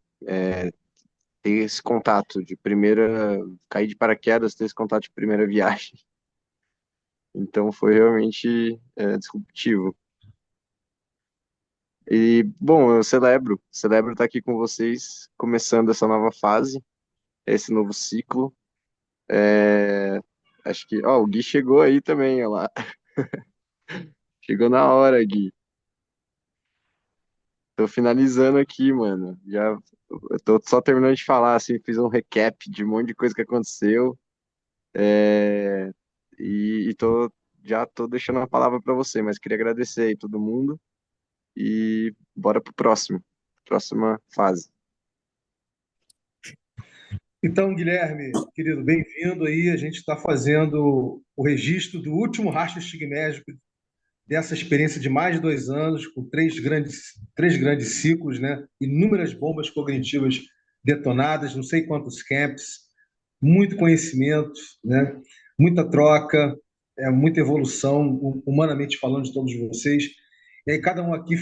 Speaker 4: ter esse contato de primeira, cair de paraquedas, ter esse contato de primeira viagem. Então foi realmente disruptivo. E, bom, eu celebro estar aqui com vocês, começando essa nova fase, esse novo ciclo. É, acho que, ó, o Gui chegou aí também, ó lá. Chegou na hora, Gui. Tô finalizando aqui, mano. Eu tô só terminando de falar, assim, fiz um recap de um monte de coisa que aconteceu. É, já tô deixando a palavra para você, mas queria agradecer aí todo mundo e bora pro próximo, próxima fase.
Speaker 1: Então, Guilherme, querido, bem-vindo aí. A gente está fazendo o registro do último rastro estigmético dessa experiência de mais de 2 anos, com três grandes ciclos, né? Inúmeras bombas cognitivas detonadas, não sei quantos camps, muito conhecimento, né? Muita troca, muita evolução, humanamente falando, de todos vocês. E aí cada um aqui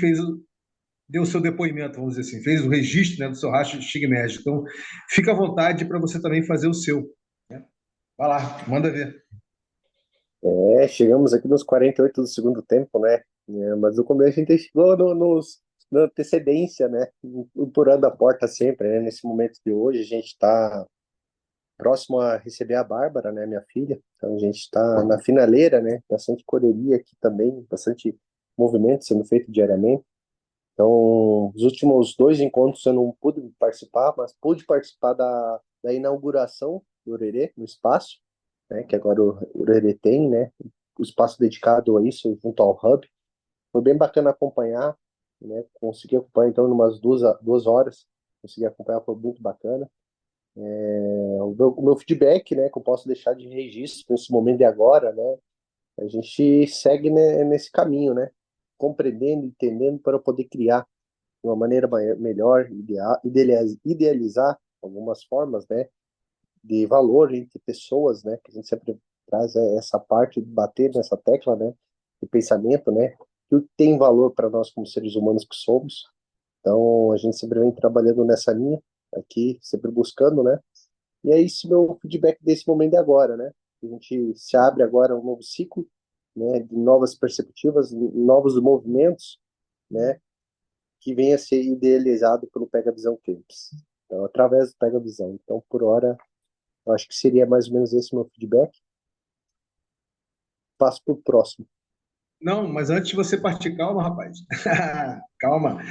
Speaker 1: deu o seu depoimento, vamos dizer assim, fez o registro, né, do seu rastro estigmético. Então, fica à vontade para você também fazer o seu. Né? Vai lá, manda ver.
Speaker 7: Chegamos aqui nos 48 do segundo tempo, né? Mas no começo a gente chegou na antecedência, né? Empurrando a porta sempre, né? Nesse momento de hoje, a gente está próximo a receber a Bárbara, né? Minha filha. Então a gente está na finaleira, né? Bastante correria aqui também, bastante movimento sendo feito diariamente. Então, os últimos dois encontros eu não pude participar, mas pude participar da inauguração do Orerê no espaço, né, que agora o Orerê tem, né, o espaço dedicado a isso, junto ao Hub. Foi bem bacana acompanhar, né, consegui acompanhar então em umas 2 horas, consegui acompanhar, foi muito bacana. O meu feedback, né, que eu posso deixar de registro nesse momento de agora, né, a gente segue, né, nesse caminho, né, compreendendo, entendendo para poder criar de uma maneira melhor, idealizar algumas formas, né, de valor entre pessoas, né, que a gente sempre traz essa parte de bater nessa tecla, né, de pensamento, né, que o que tem valor para nós como seres humanos que somos. Então, a gente sempre vem trabalhando nessa linha aqui, sempre buscando, né, e é isso meu feedback desse momento de agora, né, a gente se abre agora a um novo ciclo, né, de novas perspectivas, novos movimentos, né, que venha a ser idealizado pelo Pega Visão Camps. Então, através do Pega Visão. Então, por hora, eu acho que seria mais ou menos esse meu feedback. Passo para o próximo.
Speaker 1: Não, mas antes de você partir, calma, rapaz. Calma.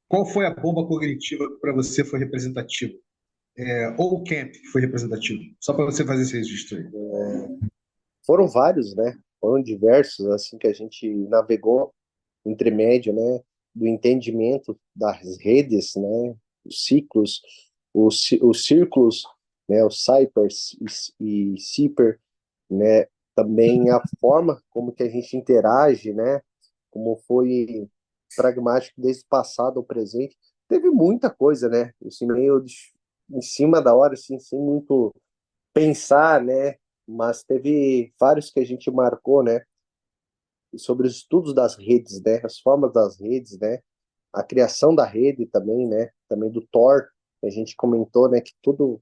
Speaker 1: Qual foi a bomba cognitiva que para você foi representativa? Ou o camp que foi representativo? Só para você fazer esse registro aí.
Speaker 7: Foram vários, né? Foram diversos, assim, que a gente navegou entre médio, né? Do entendimento das redes, né? Os ciclos, os círculos, né? Os cypers e CIPER, né? Também a forma como que a gente interage, né? Como foi pragmático desde o passado ao presente. Teve muita coisa, né? Assim, em cima da hora, assim, sem muito pensar, né? Mas teve vários que a gente marcou, né? Sobre os estudos das redes, né? As formas das redes, né? a criação da rede também, né? Também do Tor, que a gente comentou, né? Que tudo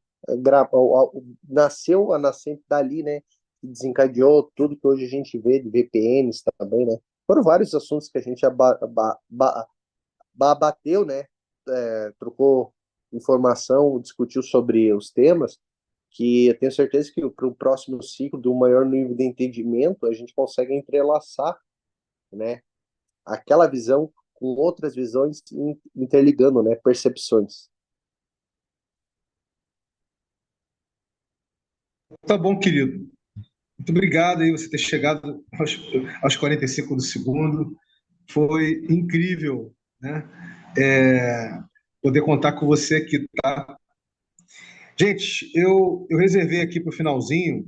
Speaker 7: nasceu a nascente dali, né? Que desencadeou tudo que hoje a gente vê de VPNs também, né? Foram vários assuntos que a gente abateu, né? Trocou informação, discutiu sobre os temas, que eu tenho certeza que para o próximo ciclo, de um maior nível de entendimento, a gente consegue entrelaçar, né? Aquela visão com outras visões, interligando, né? Percepções.
Speaker 1: Tá bom, querido. Muito obrigado aí você ter chegado aos 45 do segundo. Foi incrível, né? Poder contar com você aqui, tá? Gente, eu reservei aqui para o finalzinho.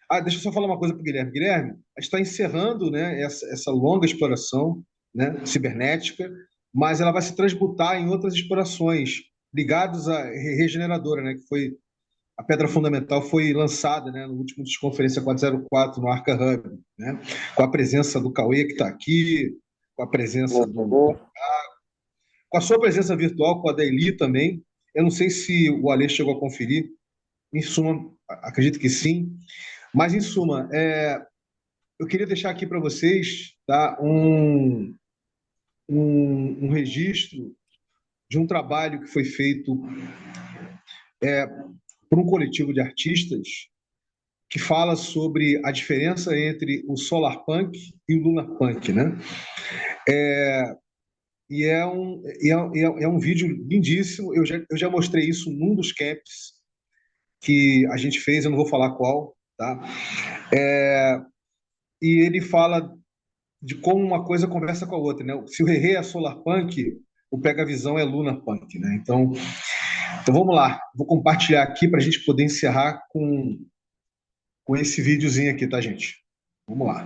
Speaker 1: Ah, deixa eu só falar uma coisa para o Guilherme. Guilherme, a gente está encerrando, né, essa longa exploração, né, cibernética, mas ela vai se transmutar em outras explorações ligadas à regeneradora, né, que foi a pedra fundamental foi lançada, né, no último Desconferência 404 no Arca Hub, né, com a presença do Cauê que está aqui, com a presença com a sua presença virtual, com a da Eli também. Eu não sei se o Ale chegou a conferir. Em suma, acredito que sim. Mas, em suma, eu queria deixar aqui para vocês, tá, um registro de um trabalho que foi feito por um coletivo de artistas que fala sobre a diferença entre o solar punk e o lunar punk, né? É um vídeo lindíssimo. Eu já mostrei isso num dos camps que a gente fez, eu não vou falar qual, tá? E ele fala de como uma coisa conversa com a outra, né? Se o Rerê é solar punk, o Pega Visão é lunar punk, né? Então vamos lá, vou compartilhar aqui para a gente poder encerrar com esse videozinho aqui, tá, gente? Vamos lá.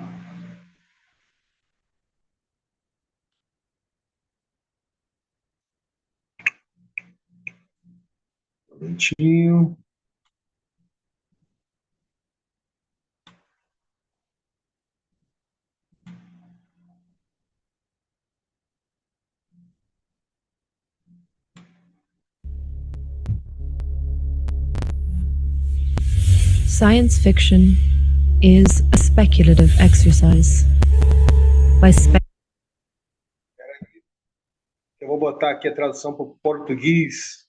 Speaker 1: Um momentinho.
Speaker 8: Science fiction is a speculative exercise.
Speaker 1: Eu vou botar aqui a tradução para o português,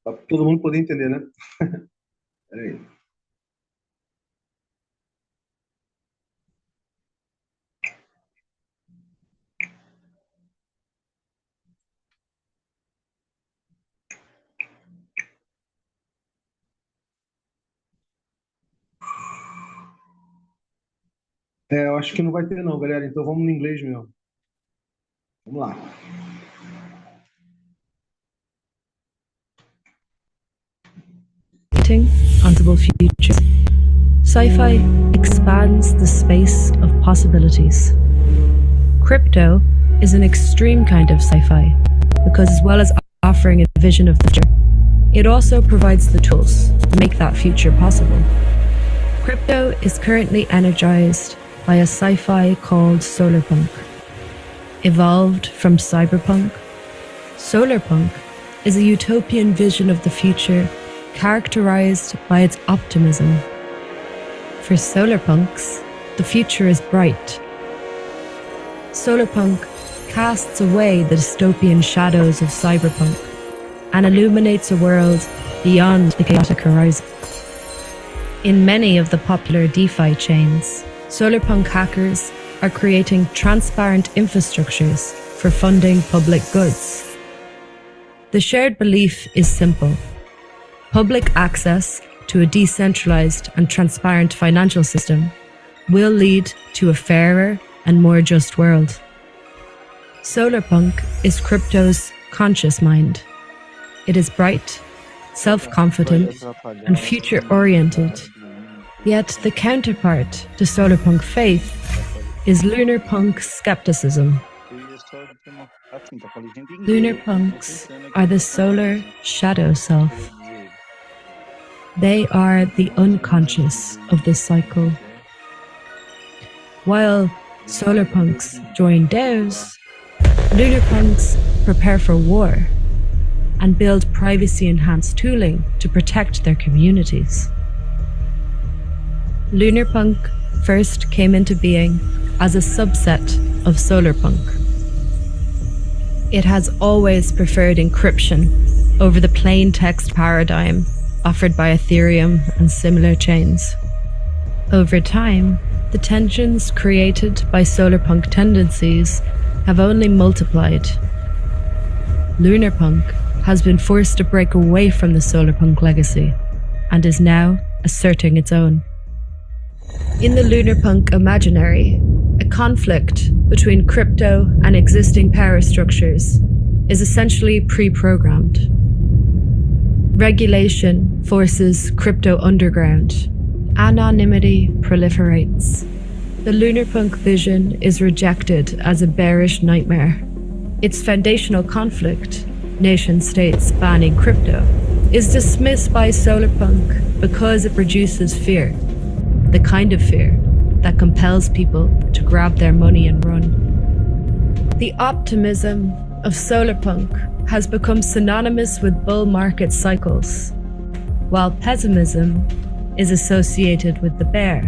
Speaker 1: para todo mundo poder entender, né? Peraí. Eu acho que não vai ter não, galera. Então vamos no inglês mesmo. Vamos lá.
Speaker 8: Untable futures. Sci-fi expands the space of possibilities. Crypto is an extreme kind of sci-fi because, as well as offering a vision of the future, it also provides the tools to make that future possible. Crypto is currently energized by a sci-fi called solarpunk. Evolved from cyberpunk, solarpunk is a utopian vision of the future characterized by its optimism. For solarpunks, the future is bright. Solarpunk casts away the dystopian shadows of cyberpunk and illuminates a world beyond the chaotic horizon. In many of the popular DeFi chains, solarpunk hackers are creating transparent infrastructures for funding public goods. The shared belief is simple. Public access to a decentralized and transparent financial system will lead to a fairer and more just world. Solarpunk is crypto's conscious mind. It is bright, self-confident, and future-oriented. Yet the counterpart to solarpunk faith is lunarpunk skepticism. Lunarpunks are the solar shadow self. They are the unconscious of this cycle. While solarpunks join DAOs, lunarpunks prepare for war and build privacy-enhanced tooling to protect their communities. Lunarpunk first came into being as a subset of Solarpunk. It has always preferred encryption over the plain text paradigm offered by Ethereum and similar chains. Over time, the tensions created by Solarpunk tendencies have only multiplied. Lunarpunk has been forced to break away from the Solarpunk legacy and is now asserting its own. In the Lunarpunk imaginary, a conflict between crypto and existing power structures is essentially pre-programmed. Regulation forces crypto underground. Anonymity proliferates. The Lunarpunk vision is rejected as a bearish nightmare. Its foundational conflict, nation-states banning crypto, is dismissed by Solarpunk because it produces fear, the kind of fear that compels people to grab their money and run. The optimism of Solarpunk has become synonymous with bull market cycles, while pessimism is associated with the bear.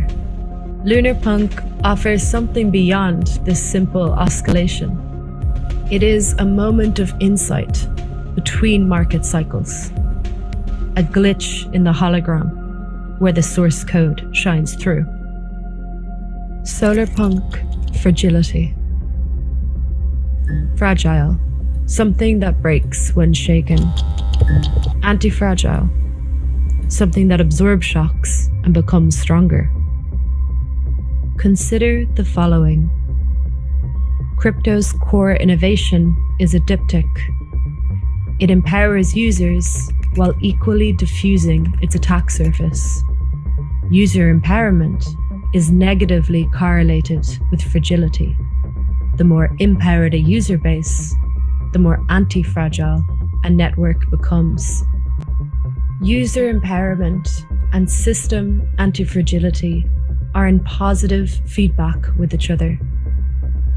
Speaker 8: Lunarpunk offers something beyond this simple oscillation. It is a moment of insight between market cycles, a glitch in the hologram where the source code shines through. Solarpunk fragility. Fragile, something that breaks when shaken. Anti-fragile, something that absorbs shocks and becomes stronger. Consider the following. Crypto's core innovation is a diptych. It empowers users while equally diffusing its attack surface. User empowerment is negatively correlated with fragility. The more empowered a user base, the more anti-fragile a network becomes. User empowerment and system anti-fragility are in positive feedback with each other.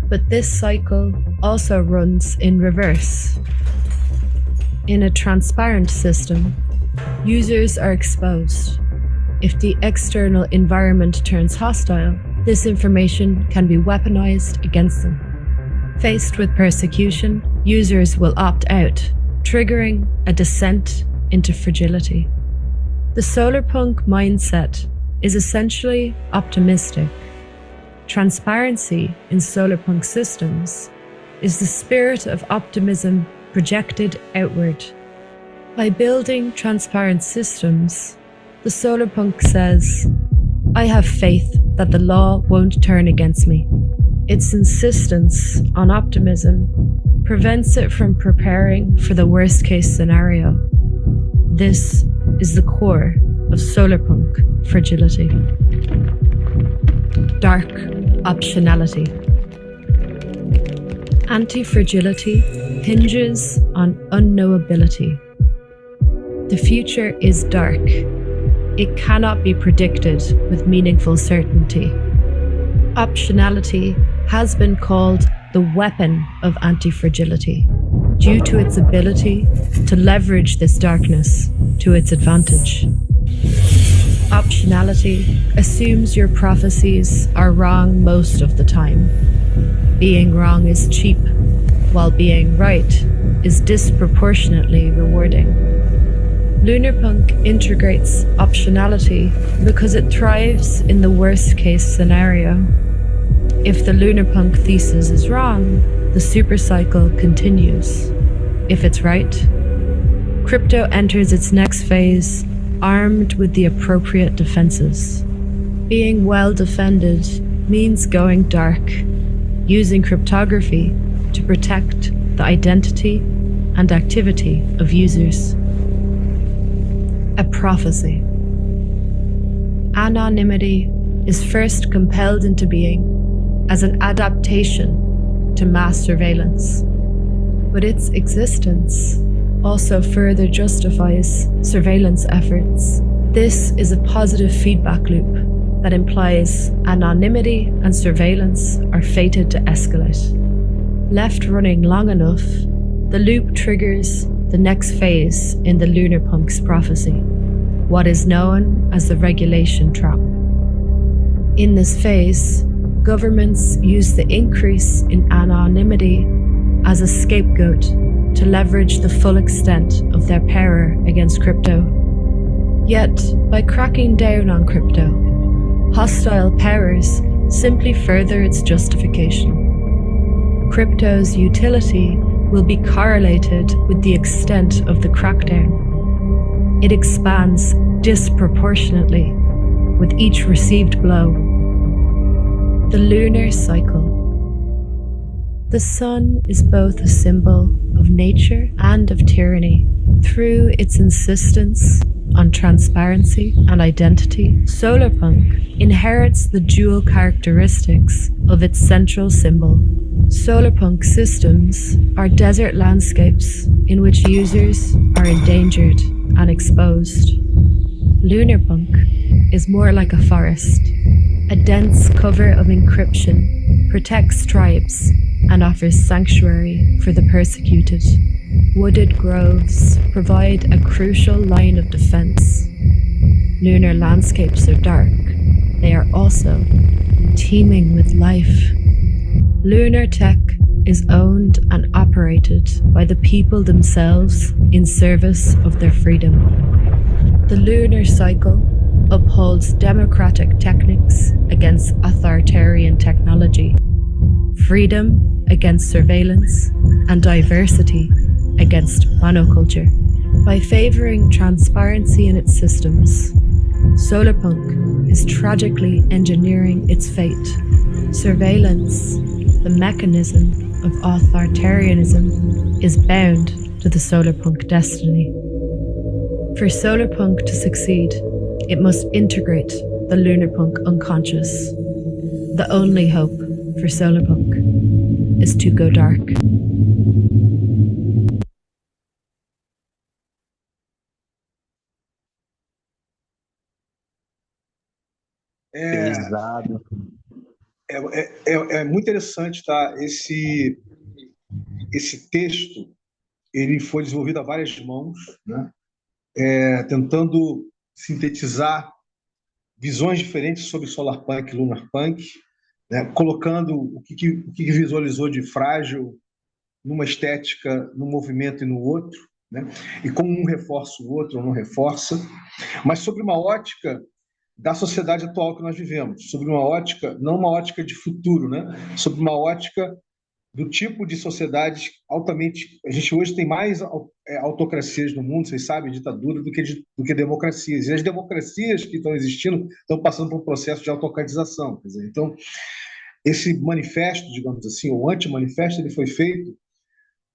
Speaker 8: But this cycle also runs in reverse. In a transparent system, users are exposed. If the external environment turns hostile, this information can be weaponized against them. Faced with persecution, users will opt out, triggering a descent into fragility. The Solarpunk mindset is essentially optimistic. Transparency in Solarpunk systems is the spirit of optimism projected outward. By building transparent systems, the Solarpunk says, I have faith that the law won't turn against me. Its insistence on optimism prevents it from preparing for the worst case scenario. This is the core of Solarpunk fragility. Dark optionality. Anti-fragility hinges on unknowability. The future is dark. It cannot be predicted with meaningful certainty. Optionality has been called the weapon of anti-fragility due to its ability to leverage this darkness to its advantage. Optionality assumes your prophecies are wrong most of the time. Being wrong is cheap, while being right is disproportionately rewarding. Lunarpunk integrates optionality because it thrives in the worst case scenario. If the Lunarpunk thesis is wrong, the supercycle continues. If it's right, crypto enters its next phase armed with the appropriate defenses. Being well defended means going dark, using cryptography to protect the identity and activity of users. A prophecy. Anonymity is first compelled into being as an adaptation to mass surveillance, but its existence also further justifies surveillance efforts. This is a positive feedback loop that implies anonymity and surveillance are fated to escalate. Left running long enough, the loop triggers the next phase in the Lunarpunk's prophecy, what is known as the regulation trap. In this phase, governments use the increase in anonymity as a scapegoat to leverage the full extent of their power against crypto. Yet, by cracking down on crypto, hostile powers simply further its justification. Crypto's utility will be correlated with the extent of the crackdown. It expands disproportionately with each received blow. The lunar cycle. The sun is both a symbol of nature and of tyranny. Through its insistence on transparency and identity, Solarpunk inherits the dual characteristics of its central symbol. Solarpunk systems are desert landscapes in which users are endangered and exposed. Lunarpunk is more like a forest. A dense cover of encryption protects tribes and offers sanctuary for the persecuted. Wooded groves provide a crucial line of defense. Lunar landscapes are dark. They are also teeming with life. Lunar tech is owned and operated by the people themselves in service of their freedom. The lunar cycle upholds democratic techniques against authoritarian technology, freedom against surveillance, and diversity against monoculture. By favoring transparency in its systems, Solarpunk is tragically engineering its fate. Surveillance, the mechanism of authoritarianism, is bound to the Solarpunk destiny. For Solarpunk to succeed, it must integrate the Lunarpunk unconscious. The only hope for Solarpunk is to go dark.
Speaker 3: Pesado.
Speaker 1: É muito interessante, tá? Esse texto ele foi desenvolvido a várias mãos, né? Tentando sintetizar visões diferentes sobre Solarpunk e Lunarpunk, né? Colocando o que visualizou de frágil numa estética, num movimento e no outro, né? E como um reforça o outro ou não reforça, mas sobre uma ótica da sociedade atual que nós vivemos, sobre uma ótica, não uma ótica de futuro, né? Sobre uma ótica do tipo de sociedades altamente... A gente hoje tem mais autocracias no mundo, vocês sabem, ditadura, do que democracias. E as democracias que estão existindo estão passando por um processo de autocratização. Quer dizer, então, esse manifesto, digamos assim, o anti-manifesto, ele foi feito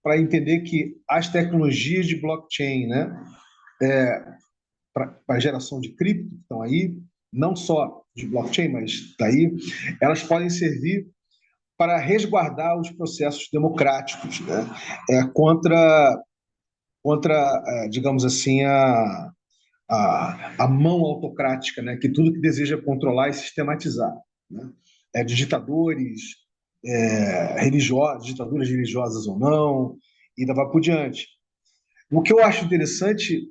Speaker 1: para entender que as tecnologias de blockchain, né, para a geração de cripto, que estão aí, não só de blockchain, mas daí, elas podem servir para resguardar os processos democráticos, né, contra, digamos assim, a mão autocrática, né, que tudo que deseja controlar e sistematizar, né, de ditadores religiosos, ditaduras religiosas ou não, e ainda vai por diante. O que eu acho interessante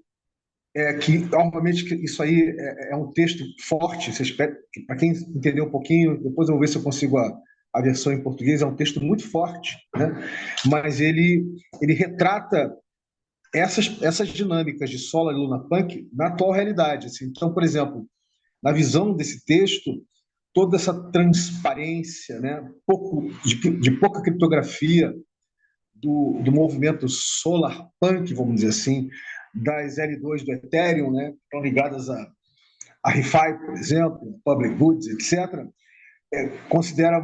Speaker 1: é que, obviamente, que isso aí é um texto forte, para quem entender um pouquinho, depois eu vou ver se eu consigo a versão em português, é um texto muito forte, né? Mas ele retrata essas dinâmicas de Solar e Lunarpunk na atual realidade. Assim. Então, por exemplo, na visão desse texto, toda essa transparência, né? de pouca criptografia do movimento Solarpunk, vamos dizer assim, das L2 do Ethereum, né, que estão ligadas a ReFi, por exemplo, Public Goods, etc., considera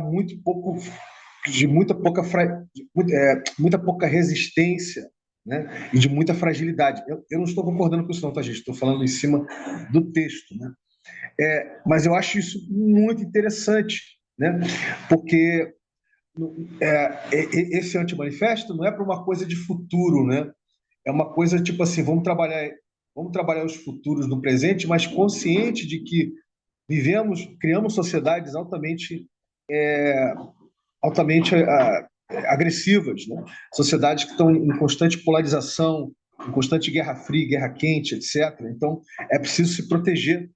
Speaker 1: muita pouca resistência, né, e de muita fragilidade. Eu não estou concordando com isso não, tá, gente? Estou falando em cima do texto, né? Mas eu acho isso muito interessante, né? Porque esse antimanifesto não é para uma coisa de futuro, né? É uma coisa tipo assim, vamos trabalhar os futuros no presente, mas consciente de que criamos sociedades altamente agressivas, né? Sociedades que estão em constante polarização, em constante guerra fria, guerra quente, etc. Então, é preciso se proteger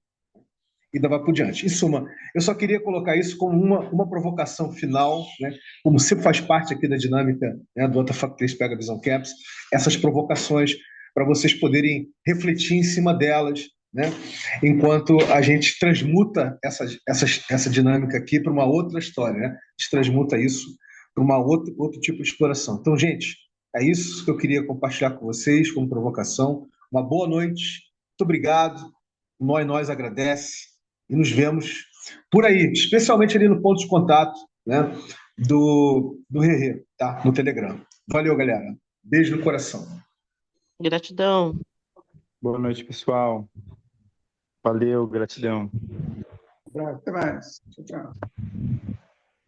Speaker 1: e levar por diante. Em suma, eu só queria colocar isso como uma provocação final, né? Como sempre faz parte aqui da dinâmica, né, do Fato 3 Pega Visão Campus, essas provocações para vocês poderem refletir em cima delas, né? Enquanto a gente transmuta essa dinâmica aqui para uma outra história, né? A gente transmuta isso para outro tipo de exploração. Então, gente, é isso que eu queria compartilhar com vocês como provocação. Uma boa noite, muito obrigado. Nós agradece e nos vemos por aí, especialmente ali no ponto de contato, né, do Rerê, tá? No Telegram. Valeu, galera. Beijo no coração.
Speaker 2: Gratidão.
Speaker 3: Boa noite, pessoal. Valeu, gratidão.
Speaker 5: Até mais. Tchau, tchau.